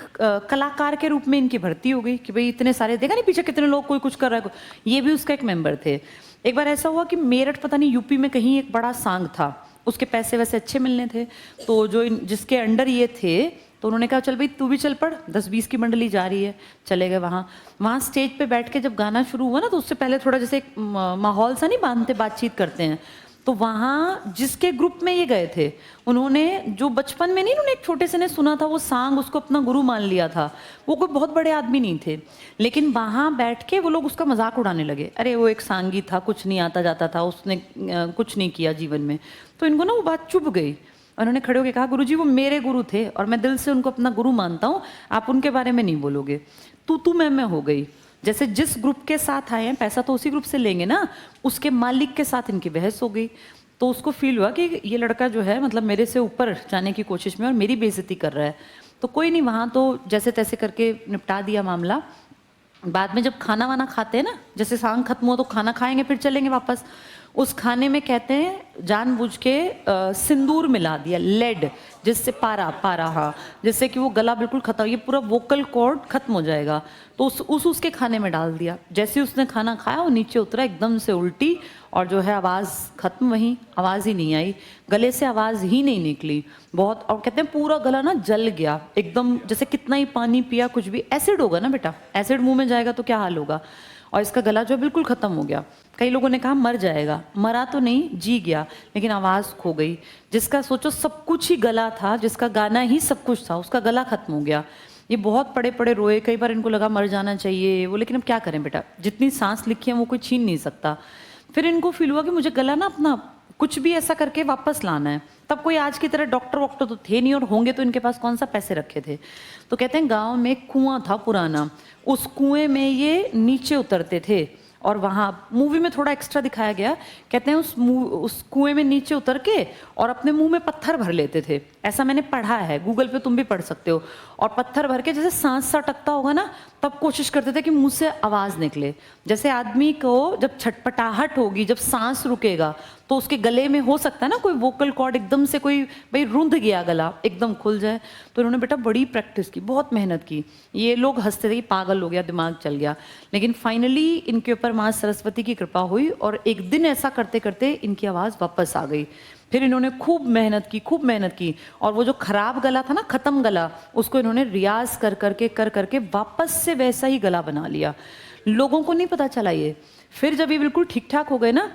कलाकार के रूप में इनकी भर्ती हो गई कि भाई इतने सारे, देखा नहीं पीछे कितने लोग, कोई कुछ कर रहा है, ये भी उसका एक मेंबर थे। एक बार ऐसा हुआ कि मेरठ पता नहीं यूपी में कहीं एक बड़ा सांग था, उसके पैसे वैसे अच्छे मिलने थे, तो जो जिसके अंडर ये थे, तो उन्होंने कहा चल भाई तू भी चल पड़, 10-20 की मंडली जा रही है। चले गए वहाँ स्टेज पे बैठ के जब गाना शुरू हुआ ना, तो उससे पहले थोड़ा जैसे एक माहौल सा नहीं बांधते, बातचीत करते हैं। तो वहाँ जिसके ग्रुप में ये गए थे, उन्होंने जो बचपन में नहीं, उन्होंने एक छोटे से ने सुना था वो सांग, उसको अपना गुरु मान लिया था। वो कोई बहुत बड़े आदमी नहीं थे, लेकिन वहाँ बैठ के वो लोग उसका मजाक उड़ाने लगे, अरे वो एक सांगी था, कुछ नहीं आता जाता था, उसने कुछ नहीं किया जीवन में। तो इनको ना वो बात चुभ गई। उन्होंने खड़े होकर कहा, गुरुजी वो मेरे गुरु थे और मैं दिल से उनको अपना गुरु मानता हूँ, आप उनके बारे में नहीं बोलोगे। तू मैं हो गई। जैसे जिस ग्रुप के साथ आए हैं, पैसा तो उसी ग्रुप से लेंगे ना, उसके मालिक के साथ इनकी बहस हो गई। तो उसको फील हुआ कि ये लड़का जो है मतलब मेरे से ऊपर जाने की कोशिश में और मेरी बेइज्जती कर रहा है। तो कोई नहीं, वहाँ तो जैसे तैसे करके निपटा दिया मामला। बाद में जब खाना वाना खाते हैं ना, जैसे सांग खत्म हो तो खाना खाएंगे फिर चलेंगे वापस, उस खाने में कहते हैं जानबूझ के सिंदूर मिला दिया, लेड, जिससे पारा, हाँ, जिससे कि वो गला बिल्कुल खत्म, ये पूरा वोकल कॉर्ड खत्म हो जाएगा। तो उसके खाने में डाल दिया। जैसे उसने खाना खाया, वो नीचे उतरा एकदम से उल्टी, और जो है आवाज़ खत्म, वहीं आवाज़ ही नहीं आई, गले से आवाज़ ही नहीं निकली बहुत। और कहते हैं पूरा गला ना जल गया एकदम, जैसे कितना ही पानी पिया कुछ भी, एसिड होगा ना बेटा, एसिड मुंह में जाएगा तो क्या हाल होगा। और इसका गला जो बिल्कुल ख़त्म हो गया। कई लोगों ने कहा मर जाएगा, मरा तो नहीं, जी गया, लेकिन आवाज़ खो गई। जिसका सोचो सब कुछ ही गला था, जिसका गाना ही सब कुछ था, उसका गला खत्म हो गया। ये बहुत पड़े पड़े रोए, कई बार इनको लगा मर जाना चाहिए वो, लेकिन अब क्या करें बेटा, जितनी सांस लिखी है वो कोई छीन नहीं सकता। फिर इनको फील हुआ कि मुझे गला ना अपना कुछ भी ऐसा करके वापस लाना है। तब कोई आज की तरह डॉक्टर वॉक्टर तो थे नहीं, और होंगे तो इनके पास कौन सा पैसे रखे थे। तो कहते हैं गांव में कुआं था पुराना, उस कुएं में ये नीचे उतरते थे, और वहाँ मूवी में थोड़ा एक्स्ट्रा दिखाया गया, कहते हैं उस कुएं में नीचे उतर के और अपने मुंह में पत्थर भर लेते थे। ऐसा मैंने पढ़ा है, गूगल पे तुम भी पढ़ सकते हो। और पत्थर भर के जैसे सांस सा अटकता होगा ना, तब कोशिश करते थे कि मुंह से आवाज़ निकले। जैसे आदमी को जब छटपटाहट होगी, जब सांस रुकेगा, तो उसके गले में हो सकता है ना कोई वोकल कॉर्ड एकदम से कोई भाई रुंध गया, गला एकदम खुल जाए। तो इन्होंने बेटा बड़ी प्रैक्टिस की, बहुत मेहनत की। ये लोग हंसते थे कि पागल हो गया, दिमाग चल गया, लेकिन फाइनली इनके ऊपर माँ सरस्वती की कृपा हुई, और एक दिन ऐसा करते करते इनकी आवाज़ वापस आ गई। फिर इन्होंने खूब मेहनत की, खूब मेहनत की, और वो जो खराब गला था ना, खत्म गला, उसको इन्होंने रियाज कर करके वापस से वैसा ही गला बना लिया। लोगों को नहीं पता चला ये। फिर जब ये बिल्कुल ठीक ठाक हो गए ना,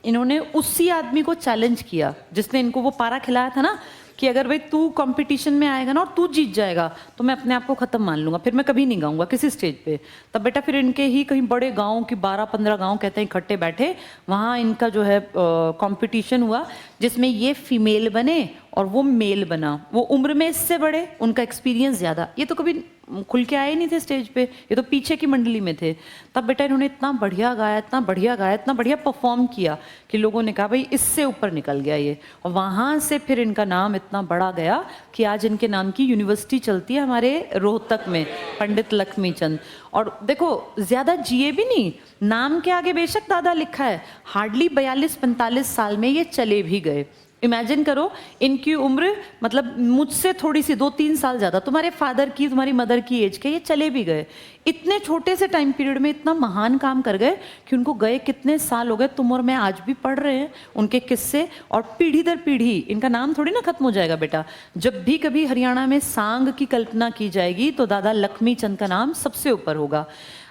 इन्होंने उसी आदमी को चैलेंज किया जिसने इनको वो पारा खिलाया था ना, कि अगर भाई तू कंपटीशन में आएगा ना और तू जीत जाएगा तो मैं अपने आप को खत्म मान लूंगा, फिर मैं कभी नहीं गाऊंगा किसी स्टेज पे। तब बेटा फिर इनके ही कहीं बड़े गांव की 12-15 गांव कहते हैं इकट्ठे बैठे, वहाँ इनका जो है कंपटीशन हुआ, जिसमें ये फीमेल बने और वो मेल बना। वो उम्र में इससे बड़े, उनका एक्सपीरियंस ज़्यादा, ये तो कभी खुल के आए नहीं थे स्टेज पे, ये तो पीछे की मंडली में थे। तब बेटा इन्होंने इतना बढ़िया गाया, इतना बढ़िया गाया, इतना बढ़िया परफॉर्म किया कि लोगों ने कहा भाई इससे ऊपर निकल गया ये। और वहाँ से फिर इनका नाम इतना बड़ा गया कि आज इनके नाम की यूनिवर्सिटी चलती है हमारे रोहतक में, पंडित लक्ष्मी चंद। और देखो ज़्यादा जिए भी नहीं, नाम के आगे बेशक दादा लिखा है, हार्डली 42-45 साल में ये चले भी गए। इमेजिन करो, इनकी उम्र मतलब मुझसे थोड़ी सी 2-3 साल ज़्यादा, तुम्हारे फादर की, तुम्हारी मदर की एज के, ये चले भी गए। इतने छोटे से टाइम पीरियड में इतना महान काम कर गए कि उनको गए कितने साल हो गए। तुम और मैं आज भी पढ़ रहे हैं उनके किस्से, और पीढ़ी दर पीढ़ी इनका नाम थोड़ी ना खत्म हो जाएगा बेटा। जब भी कभी हरियाणा में सांग की कल्पना की जाएगी तो दादा लक्ष्मी चंद का नाम सबसे ऊपर होगा।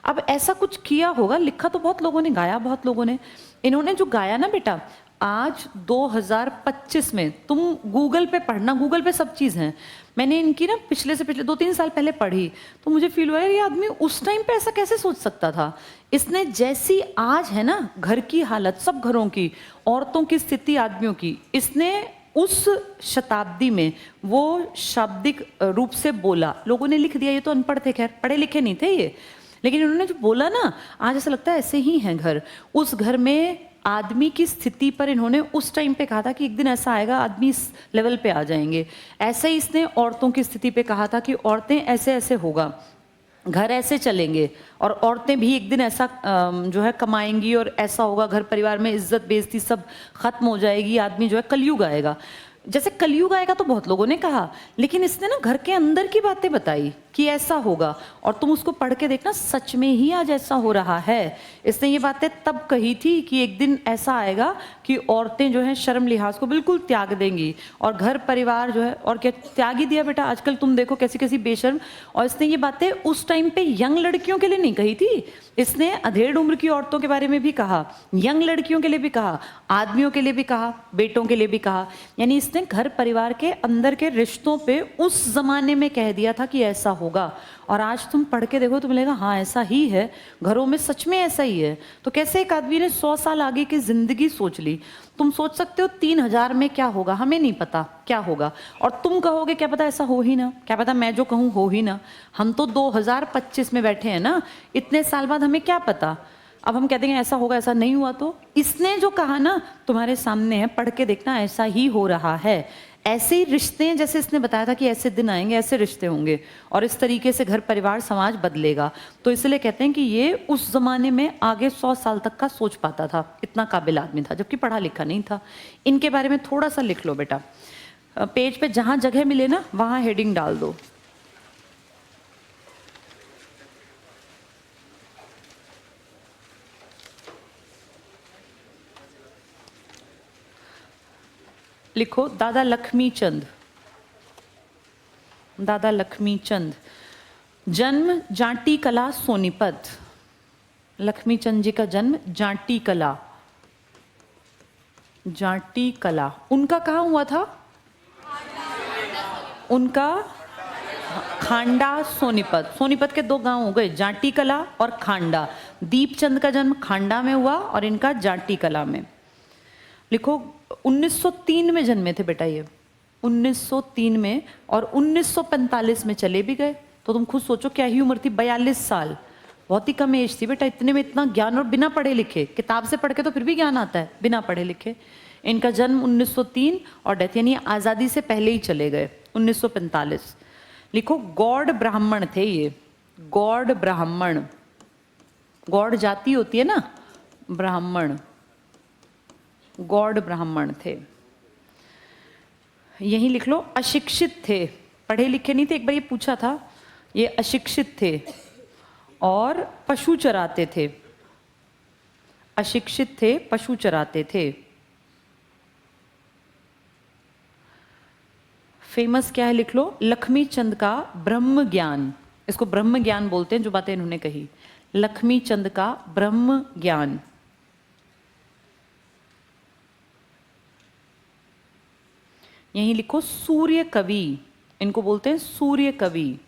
अब ऐसा कुछ किया होगा, लिखा तो बहुत लोगों ने, गाया बहुत लोगों ने। इन्होंने जो गाया ना बेटा, आज 2025 में तुम गूगल पे पढ़ना, गूगल पे सब चीज़ है। मैंने इनकी ना पिछले 2-3 साल पहले पढ़ी, तो मुझे फील हुआ ये आदमी उस टाइम पे ऐसा कैसे सोच सकता था। इसने जैसी आज है ना घर की हालत, सब घरों की, औरतों की स्थिति, आदमियों की, इसने उस शताब्दी में वो शाब्दिक रूप से बोला। लोगों ने लिख दिया, ये तो अनपढ़ थे, खैर पढ़े लिखे नहीं थे ये, लेकिन इन्होंने जो बोला ना, आज ऐसा लगता है ऐसे ही हैं घर। उस घर में आदमी की स्थिति पर इन्होंने उस टाइम पे कहा था कि एक दिन ऐसा आएगा आदमी इस लेवल पे आ जाएंगे। ऐसे ही इसने औरतों की स्थिति पे कहा था कि औरतें ऐसे ऐसे होगा, घर ऐसे चलेंगे, और औरतें भी एक दिन ऐसा जो है कमाएंगी, और ऐसा होगा घर परिवार में इज्जत बेइज्जती सब खत्म हो जाएगी, आदमी जो है कलयुग आएगा। जैसे कलयुग आएगा तो बहुत लोगों ने कहा, लेकिन इसने ना घर के अंदर की बातें बताई कि ऐसा होगा, और तुम उसको पढ़ के देखना, सच में ही आज ऐसा हो रहा है। इसने ये बातें तब कही थी कि एक दिन ऐसा आएगा कि औरतें जो हैं शर्म लिहाज को बिल्कुल त्याग देंगी, और घर परिवार जो है, और क्या त्याग ही दिया बेटा। आजकल तुम देखो कैसी कैसी बेशर्म। और इसने ये बातें उस टाइम पे यंग लड़कियों के लिए नहीं कही थी, इसने अधेड़ उम्र की औरतों के बारे में भी कहा, यंग लड़कियों के लिए भी कहा, आदमियों के लिए भी कहा, बेटों के लिए भी कहा। यानी इसने घर परिवार के अंदर के रिश्तों पे उस जमाने में कह दिया था कि ऐसा होगा। और आज तुम पढ़ के देखो तो मिलेगा हाँ ऐसा ही है, घरों में सच में ऐसा ही है। तो कैसे एक आदमी ने 100 साल आगे की जिंदगी सोच ली। तुम सोच सकते हो 3000 में क्या होगा, हमें नहीं पता क्या होगा, और तुम कहोगे क्या पता ऐसा हो ही ना, क्या पता मैं जो कहूँ हो ही ना। हम तो 2025 में बैठे हैं ना, इतने साल बाद हमें क्या पता। अब हम कहते हैं ऐसा होगा, ऐसा नहीं हुआ। तो इसने जो कहा ना तुम्हारे सामने है, पढ़ के देखना, ऐसा ही हो रहा है। ऐसे ही रिश्ते, जैसे इसने बताया था कि ऐसे दिन आएंगे, ऐसे रिश्ते होंगे, और इस तरीके से घर परिवार समाज बदलेगा। तो इसलिए कहते हैं कि ये उस जमाने में आगे 100 साल तक का सोच पाता था, इतना काबिल आदमी था, जबकि पढ़ा लिखा नहीं था। इनके बारे में थोड़ा सा लिख लो बेटा, पेज पे जहाँ जगह मिले ना वहाँ हेडिंग डाल दो। लिखो दादा लक्ष्मी चंद। दादा लक्ष्मी चंद, जन्म जाटी कला सोनीपत। लक्ष्मी चंद जी का जन्म जाटी कला, जाटी कला। उनका कहाँ हुआ था? उनका खांडा सोनीपत, सोनीपत के 2 गांव हो गए, जाटी कला और खांडा। दीपचंद का जन्म खांडा में हुआ और इनका जाटी कला में। लिखो 1903 में जन्मे थे बेटा ये, 1903 में, और 1945 में चले भी गए। तो तुम खुद सोचो क्या ही उम्र थी, 42 साल, बहुत ही कम एज थी बेटा। इतने में इतना ज्ञान, और बिना पढ़े लिखे, किताब से पढ़ के तो फिर भी ज्ञान आता है, बिना पढ़े लिखे। इनका जन्म 1903 और डेथ यानी आज़ादी से पहले ही चले गए 1945। लिखो गौड़ ब्राह्मण थे ये, गौड़ ब्राह्मण, गौड़ जाति होती है ना, ब्राह्मण, गौड़ ब्राह्मण थे। यही लिख लो अशिक्षित थे, पढ़े लिखे नहीं थे, एक बार ये पूछा था। ये अशिक्षित थे और पशु चराते थे, अशिक्षित थे, पशु चराते थे। फेमस क्या है लिख लो, लक्ष्मी चंद का ब्रह्म ज्ञान, इसको ब्रह्म ज्ञान बोलते हैं जो बातें इन्होंने कही। लक्ष्मी चंद का ब्रह्म ज्ञान। यहीं लिखो सूर्य कवि, इनको बोलते हैं सूर्य कवि,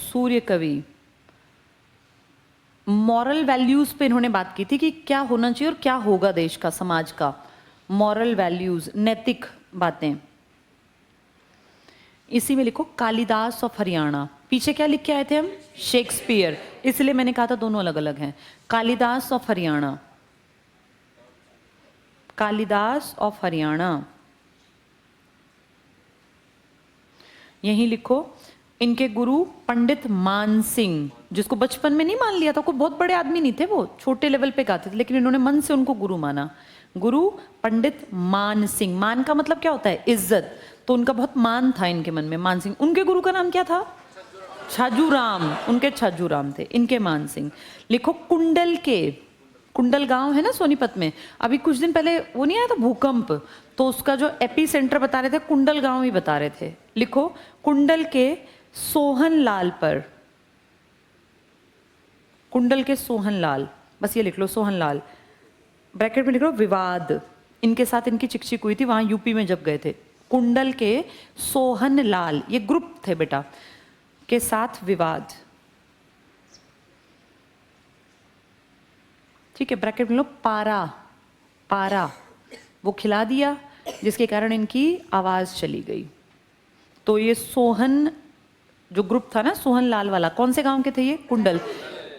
सूर्य कवि। मॉरल वैल्यूज पे इन्होंने बात की थी कि क्या होना चाहिए और क्या होगा देश का, समाज का, मॉरल वैल्यूज, नैतिक बातें। इसी में लिखो कालिदास ऑफ हरियाणा। पीछे क्या लिख के आए थे हम, शेक्सपियर, इसलिए मैंने कहा था दोनों अलग अलग हैं। Kalidas of Haryana, Kalidas of Haryana. यहीं लिखो इनके गुरु पंडित मान सिंह, जिसको बचपन में नहीं मान लिया था, कोई बहुत बड़े आदमी नहीं थे, वो छोटे लेवल पे गाते थे, लेकिन इन्होंने मन से उनको गुरु माना। गुरु पंडित मान सिंह। मान का मतलब क्या होता है, इज्जत, तो उनका बहुत मान था इनके मन में, मान सिंह। उनके गुरु का नाम क्या था, छाजूराम, उनके छाजूराम थे, इनके मान सिंह। लिखो कुंडल के, कुंडल गांव है ना सोनीपत में, अभी कुछ दिन पहले वो नहीं आया था भूकंप, तो उसका जो एपी सेंटर बता रहे थे कुंडल गांव ही बता रहे थे। लिखो कुंडल के सोहन लाल पर, कुंडल के सोहन लाल, बस ये लिख लो सोहन लाल, ब्रैकेट में लिख लो विवाद, इनके साथ इनकी चिकचिक हुई थी वहां यूपी में जब गए थे। कुंडल के सोहन लाल, ये ग्रुप थे बेटा, के साथ विवाद। ठीक है, ब्रैकेट में लो पारा, पारा वो खिला दिया जिसके कारण इनकी आवाज चली गई। तो ये सोहन जो ग्रुप था ना, सोहन लाल वाला, कौन से गांव के थे ये, कुंडल,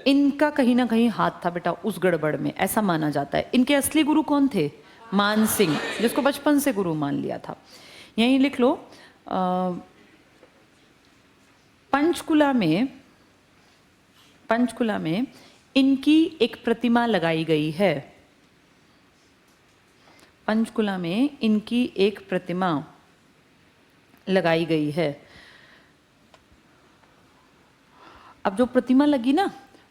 इनका कहीं ना कहीं हाथ था बेटा उस गड़बड़ में, ऐसा माना जाता है। इनके असली गुरु कौन थे, मान सिंह, जिसको बचपन से गुरु मान लिया था। यहीं लिख लो पंचकुला में, पंचकुला में इनकी एक प्रतिमा लगाई गई है, पंचकुला में इनकी एक प्रतिमा लगाई गई है। अब जो प्रतिमा लगी ना,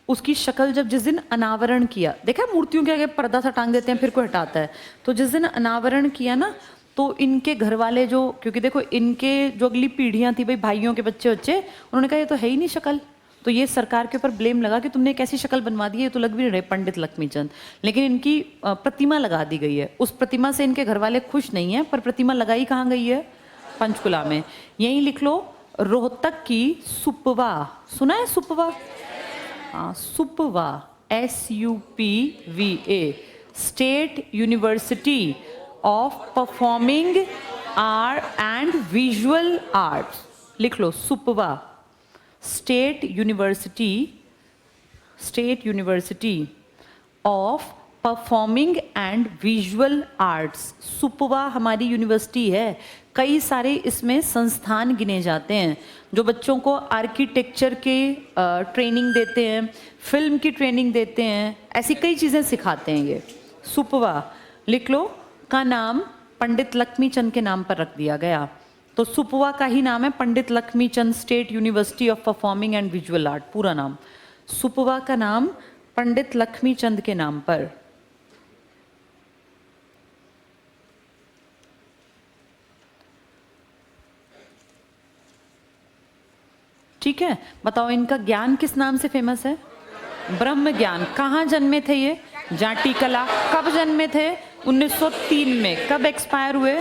उसकी शक्ल जब जिस दिन अनावरण किया, देखा मूर्तियों के आगे पर्दा सा टांग देते हैं फिर कोई हटाता है, तो जिस दिन अनावरण किया ना, तो इनके घर वाले जो, क्योंकि देखो इनके जो अगली पीढ़ियां थी भाई, भाइयों के बच्चे बच्चे, उन्होंने कहा ये तो है ही नहीं शक्ल, तो ये सरकार के ऊपर ब्लेम लगा कि तुमने एक ऐसी शक्ल बनवा दी है, ये तो लग भी नहीं रहे पंडित लक्ष्मीचंद, लेकिन इनकी प्रतिमा लगा दी गई है। उस प्रतिमा से इनके घर वाले खुश नहीं है, पर प्रतिमा लगाई कहाँ गई है, पंचकुला में। यहीं लिख लो रोहतक की सुपवा, सुना है सुपवा, हाँ सुपवा, SUPVA, state university of performing art and visual arts, लिख लो सुपवा, state university of performing and visual arts. सुपवा हमारी यूनिवर्सिटी है, कई सारे इसमें संस्थान गिने जाते हैं जो बच्चों को आर्किटेक्चर के ट्रेनिंग देते हैं, फिल्म की ट्रेनिंग देते हैं, ऐसी कई चीज़ें सिखाते हैं ये। सुपवा लिख लो, का नाम पंडित लक्ष्मीचंद के नाम पर रख दिया गया, तो सुपवा का ही नाम है Pandit Lakshmichand state university of performing and visual art, पूरा नाम। सुपवा का नाम पंडित लक्ष्मीचंद के नाम पर। ठीक है, बताओ इनका ज्ञान किस नाम से फेमस है, ब्रह्म ज्ञान। कहाँ जन्मे थे ये, जाटी कला। कब जन्मे थे, 1903 में। कब एक्सपायर हुए,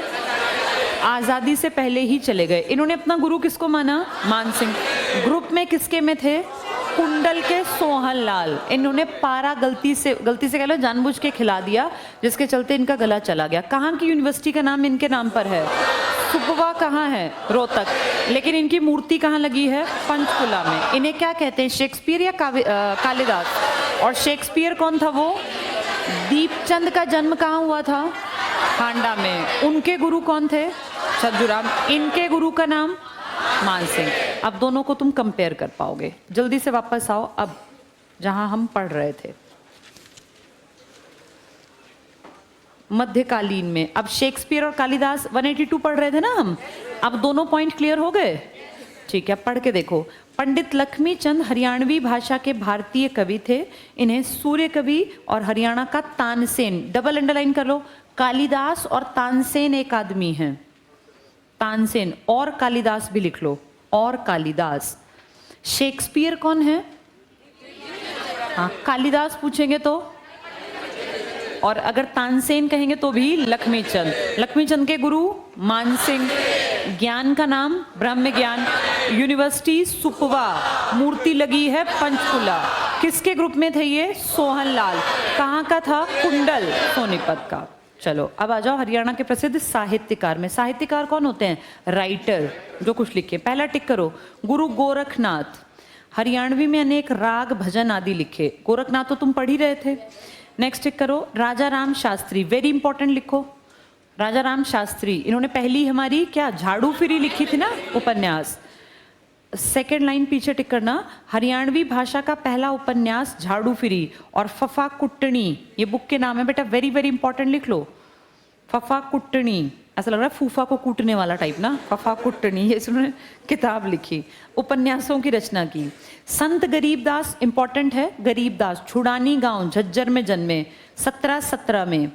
आजादी से पहले ही चले गए। इन्होंने अपना गुरु किसको माना? मान सिंह। ग्रुप में किसके में थे? कुंडल के सोहन लाल। इन्होंने पारा गलती से कह लो जानबूझ के खिला दिया, जिसके चलते इनका गला चला गया। कहाँ की यूनिवर्सिटी का नाम इनके नाम पर है? सुपवा कहाँ है? रोहतक। लेकिन इनकी मूर्ति कहाँ लगी है? पंचकुला में। इन्हें क्या कहते हैं, शेक्सपियर या कालिदास? और शेक्सपियर कौन था? वो दीपचंद का जन्म कहाँ हुआ था? हांडा में। उनके गुरु कौन थे? छज्जूराम। इनके गुरु का नाम मान सिंह। अब दोनों को तुम कंपेयर कर पाओगे। जल्दी से वापस आओ अब जहां हम पढ़ रहे थे मध्यकालीन में। अब शेक्सपियर और कालिदास 182 पढ़ रहे थे ना हम। अब दोनों पॉइंट क्लियर हो गए? ठीक है, पढ़ के देखो। पंडित लक्ष्मी चंद हरियाणवी भाषा के भारतीय कवि थे। इन्हें सूर्य कवि और हरियाणा का तानसेन, डबल अंडरलाइन कर लो। कालिदास और तानसेन एक आदमी हैं। तानसेन और कालिदास भी लिख लो, और कालिदास। शेक्सपियर कौन है? हाँ, कालिदास पूछेंगे तो, और अगर तानसेन कहेंगे तो भी लक्ष्मीचंद। लक्ष्मीचंद के गुरु मान सिंह। ज्ञान का नाम ब्रह्म ज्ञान। यूनिवर्सिटी सुपवा। मूर्ति लगी है पंचकुला। किसके ग्रुप में थे ये? सोहन लाल। कहाँ का था? कुंडल, सोनीपत का। चलो अब आ जाओ हरियाणा के प्रसिद्ध साहित्यकार में। साहित्यकार कौन होते हैं? राइटर, जो कुछ लिखे। पहला टिक करो, गुरु गोरखनाथ। हरियाणवी में अनेक राग भजन आदि लिखे। गोरखनाथ तो तुम पढ़ ही रहे थे। नेक्स्ट टिक करो, राजा राम शास्त्री। वेरी इंपॉर्टेंट लिखो, राजा राम शास्त्री। इन्होंने पहली हमारी क्या झाड़ू फिरी लिखी थी ना, उपन्यास। सेकेंड लाइन पीछे टिक करना, हरियाणवी भाषा का पहला उपन्यास झाड़ू फिरी और फफा कुट्टनी, ये बुक के नाम है बेटा। वेरी वेरी इंपॉर्टेंट लिख लो, फफा कुट्टनी। ऐसा लग रहा है फूफा को कूटने वाला टाइप ना, फफा कुट्टनी। ये इन्होंने किताब लिखी, उपन्यासों की रचना की। संत गरीबदास इंपॉर्टेंट है। गरीबदास छुड़ानी गांव झज्जर में जन्मे 1717 में।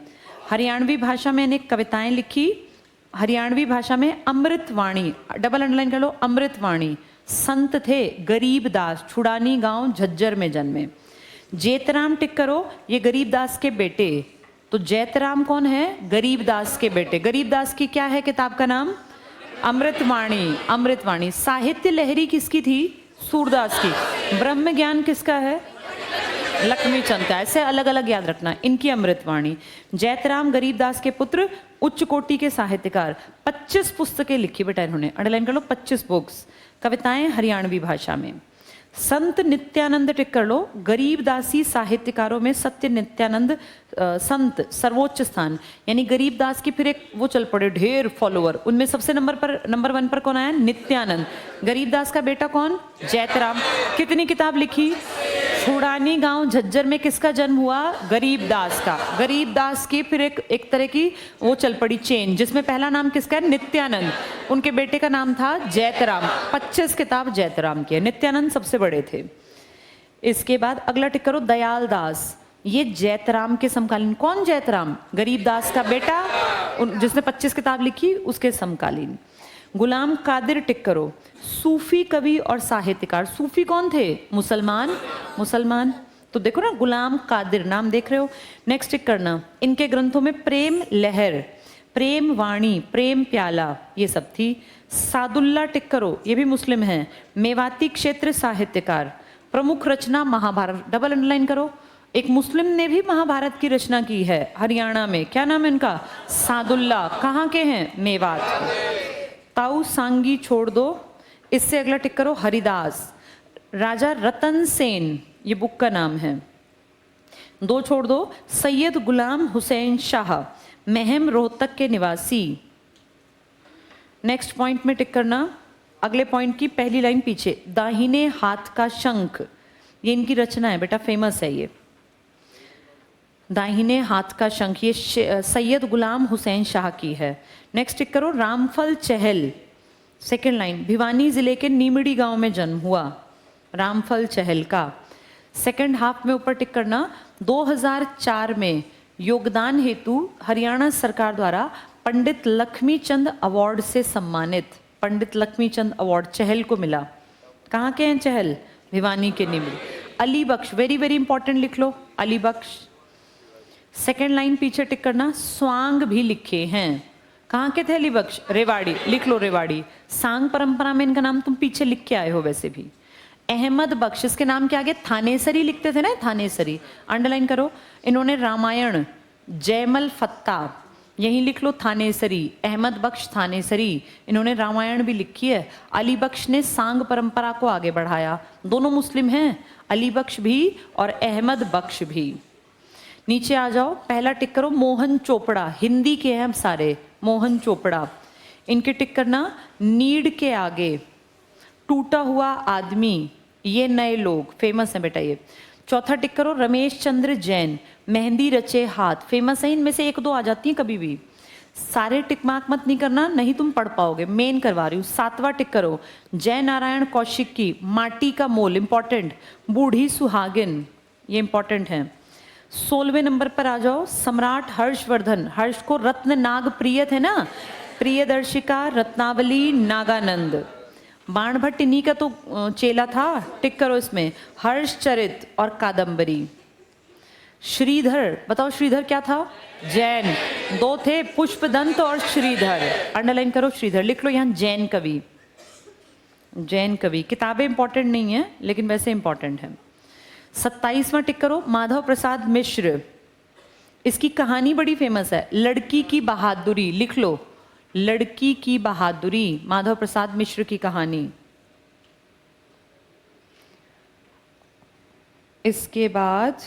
हरियाणवी भाषा में अनेक कविताएं लिखी। हरियाणवी भाषा में अमृतवाणी, डबल अंडरलाइन कर लो, अमृतवाणी। संत थे गरीबदास, छुड़ानी गांव झज्जर में जन्मे। जेतराम टिक करो, ये गरीबदास के बेटे। तो जैतराम कौन है? गरीबदास के बेटे। गरीबदास की क्या है किताब का नाम? अमृतवाणी। अमृतवाणी। साहित्य लहरी किसकी थी? सूरदास की। ब्रह्म ज्ञान किसका है? लक्ष्मीचंद का। ऐसे अलग अलग याद रखना। इनकी अमृतवाणी। जैतराम गरीबदास के पुत्र, उच्च कोटि के साहित्यकार। 25 पुस्तकें लिखी बेटा इन्होंने, अंडरलाइन कर लो, 25 बुक्स। कविताएं हरियाणवी भाषा में। संत नित्यानंद टिक कर लो, गरीबदासी साहित्यकारों में सत्य नित्यानंद संत सर्वोच्च स्थान। यानी गरीबदास की फिर एक वो चल पड़े ढेर फॉलोअर, उनमें सबसे नंबर 1 पर कौन आया? नित्यानंद। गरीबदास का बेटा कौन? जैतराम। कितनी किताब लिखी? छुड़ानी गांव झज्जर में किसका जन्म हुआ? गरीबदास का। गरीबदास की फिर एक तरह की वो चल पड़ी चेन, जिसमें पहला नाम किसका है? नित्यानंद। उनके बेटे का नाम था जैतराम। 25 किताब जैतराम की है। नित्यानंद सबसे बड़े थे। इसके बाद अगला टिक करो, दयाल दास। ये जैतराम के समकालीन। कौन जैतराम? गरीबदास का बेटा, जिसने 25 किताब लिखी, उसके समकालीन। गुलाम कादिर टिक करो, सूफी कवि और साहित्यकार। सूफी कौन थे? मुसलमान। तो देखो ना, गुलाम कादिर नाम देख रहे हो। नेक्स्ट टिक करना, इनके ग्रंथों में प्रेम लहर, प्रेम वाणी, प्रेम प्याला, ये सब थी। सादुल्ला टिक करो, ये भी मुस्लिम हैं। मेवाती क्षेत्र साहित्यकार। प्रमुख रचना महाभारत, डबल अंडरलाइन करो। एक मुस्लिम ने भी महाभारत की रचना की है हरियाणा में। क्या नाम है इनका? सादुल्ला। कहाँ के हैं? मेवात के। ताऊ सांगी छोड़ दो। इससे अगला टिक करो, हरिदास। राजा रतन सेन, ये बुक का नाम है। 2 छोड़ दो, सैयद गुलाम हुसैन शाह, महम रोहतक के निवासी। नेक्स्ट पॉइंट में टिक करना, अगले पॉइंट की पहली लाइन पीछे। दाहिने हाथ का शंख, ये इनकी रचना है बेटा, फेमस है ये। दाहिने हाथ का शंख, ये सैयद गुलाम हुसैन शाह की है। नेक्स्ट टिक करो, रामफल चहल। सेकेंड लाइन, भिवानी जिले के नीमड़ी गांव में जन्म हुआ रामफल चहल का। सेकेंड हाफ में ऊपर टिक करना, 2004 में योगदान हेतु हरियाणा सरकार द्वारा पंडित लक्ष्मीचंद अवार्ड से सम्मानित। पंडित लक्ष्मीचंद अवार्ड चहल को मिला। कहाँ के हैं चहल? भिवानी के नीमड़ी। अली बख्श, वेरी वेरी इंपॉर्टेंट लिख लो, अली बख्श। सेकेंड लाइन पीछे टिक करना, स्वांग भी लिखे हैं। कहाँ के थे अलीबख्श? रेवाड़ी, लिख लो रेवाड़ी। सांग परंपरा में इनका नाम तुम पीछे लिख के आए हो वैसे भी। अहमद बख्श, इसके नाम के आगे थानेसरी लिखते थे ना, थानेसरी, अंडरलाइन करो। इन्होंने रामायण, जयमल फत्ता, यहीं लिख लो थानेसरी, अहमद बख्श थानेसरी, इन्होंने रामायण भी लिखी है। अली बख्श ने सांग परंपरा को आगे बढ़ाया। दोनों मुस्लिम हैं, अली बख्श भी और अहमद बख्श भी। नीचे आ जाओ, पहला टिक करो मोहन चोपड़ा, हिंदी के हैं हम सारे। मोहन चोपड़ा, इनके टिक करना नीड के आगे। टूटा हुआ आदमी, ये नए लोग, फेमस है बेटा ये। चौथा टिक करो रमेश चंद्र जैन, मेहंदी रचे हाथ, फेमस है। इनमें से एक दो आ जाती हैं कभी भी, सारे टिक मार्क मत नहीं करना, नहीं तुम पढ़ पाओगे, मेन करवा रही हूँ। सातवां टिक करो जय नारायण कौशिक की माटी का मोल, इंपॉर्टेंट। बूढ़ी सुहागिन, ये इंपॉर्टेंट है। 16वें नंबर पर आ जाओ, सम्राट हर्षवर्धन, हर्ष को रत्न नाग प्रिय थे ना, प्रियदर्शिका, रत्नावली, नागानंद। बाण भट्ट इन्हीं का तो चेला था, टिक करो इसमें। हर्षचरित और कादम्बरी। श्रीधर, बताओ श्रीधर क्या था? जैन। दो थे, पुष्पदंत और श्रीधर, अंडरलाइन करो श्रीधर, लिख लो यहाँ जैन कवि। जैन कवि, किताबें इंपॉर्टेंट नहीं है लेकिन वैसे इंपॉर्टेंट है। 27वां टिक करो माधव प्रसाद मिश्र, इसकी कहानी बड़ी फेमस है, लड़की की बहादुरी, लिख लो लड़की की बहादुरी, माधव प्रसाद मिश्र की कहानी। इसके बाद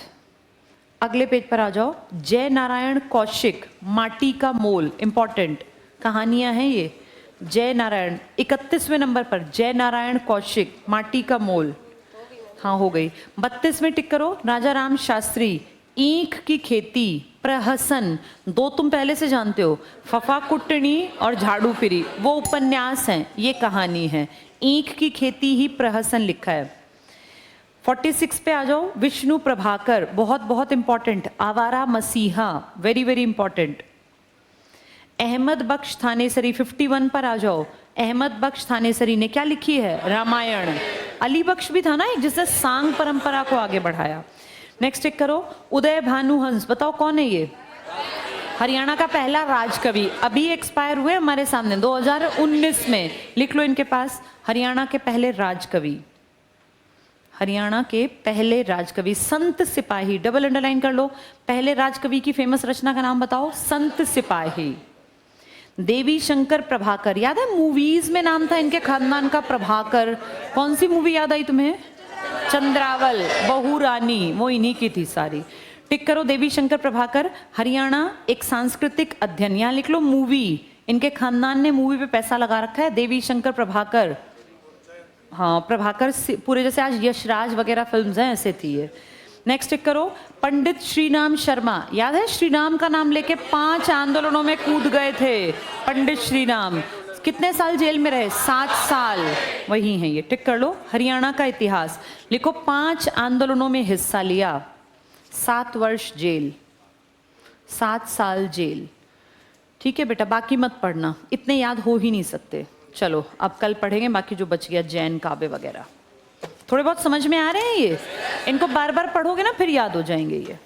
अगले पेज पर आ जाओ, जय नारायण कौशिक, माटी का मोल, इंपॉर्टेंट कहानियां हैं ये। जय नारायण 31वें नंबर पर, जय नारायण कौशिक, माटी का मोल। हाँ हो गई। 32वें टिक करो राजा राम शास्त्री, ईंख की खेती, प्रहसन, दो तुम पहले से जानते हो, फफा कुटनी और झाड़ू फिरी, वो उपन्यास हैं, ये कहानी है। ईंख की खेती ही प्रहसन लिखा है। 46 पे आ जाओ, विष्णु प्रभाकर, बहुत बहुत इंपॉर्टेंट, आवारा मसीहा, वेरी वेरी इंपॉर्टेंट। अहमद बख्श थानेसरी 51 पर आ जाओ, अहमद बख्श थानेसरी ने क्या लिखी है? रामायण। अली बख्श भी था ना एक, जिसने सांग परंपरा को आगे बढ़ाया। नेक्स्ट टिक करो उदय भानुहंस, बताओ कौन है ये? हरियाणा का पहला राजकवि, अभी एक्सपायर हुए हमारे सामने 2019 में, लिख लो इनके पास, हरियाणा के पहले राजकवि, हरियाणा के पहले राजकवि। संत सिपाही, डबल अंडरलाइन कर लो, पहले राजकवि की फेमस रचना का नाम बताओ? संत सिपाही। देवी शंकर प्रभाकर, याद है मूवीज में नाम था इनके खानदान का प्रभाकर, कौन सी मूवी याद आई तुम्हें? चंद्रावल, बहू रानी, वो इन्हीं की थी सारी। टिक करो देवी शंकर प्रभाकर, हरियाणा एक सांस्कृतिक अध्ययन, यहाँ लिख लो मूवी, इनके खानदान ने मूवी पे पैसा लगा रखा है। देवी शंकर प्रभाकर, हाँ प्रभाकर पूरे जैसे आज यशराज वगैरह फिल्म्स हैं ऐसे थी ये। नेक्स्ट टिक करो पंडित श्रीराम शर्मा, याद है श्रीराम का नाम लेके 5 आंदोलनों में कूद गए थे पंडित श्रीराम, कितने साल जेल में रहे? 7 साल, वही है ये, टिक कर लो। हरियाणा का इतिहास लिखो, 5 आंदोलनों में हिस्सा लिया, 7 वर्ष जेल, 7 साल जेल। ठीक है बेटा, बाकी मत पढ़ना, इतने याद हो ही नहीं सकते। चलो अब कल पढ़ेंगे बाकी जो बच गया, जैन काव्य वगैरह। थोड़े बहुत समझ में आ रहे हैं ये, इनको बार बार पढ़ोगे ना फिर याद हो जाएंगे ये।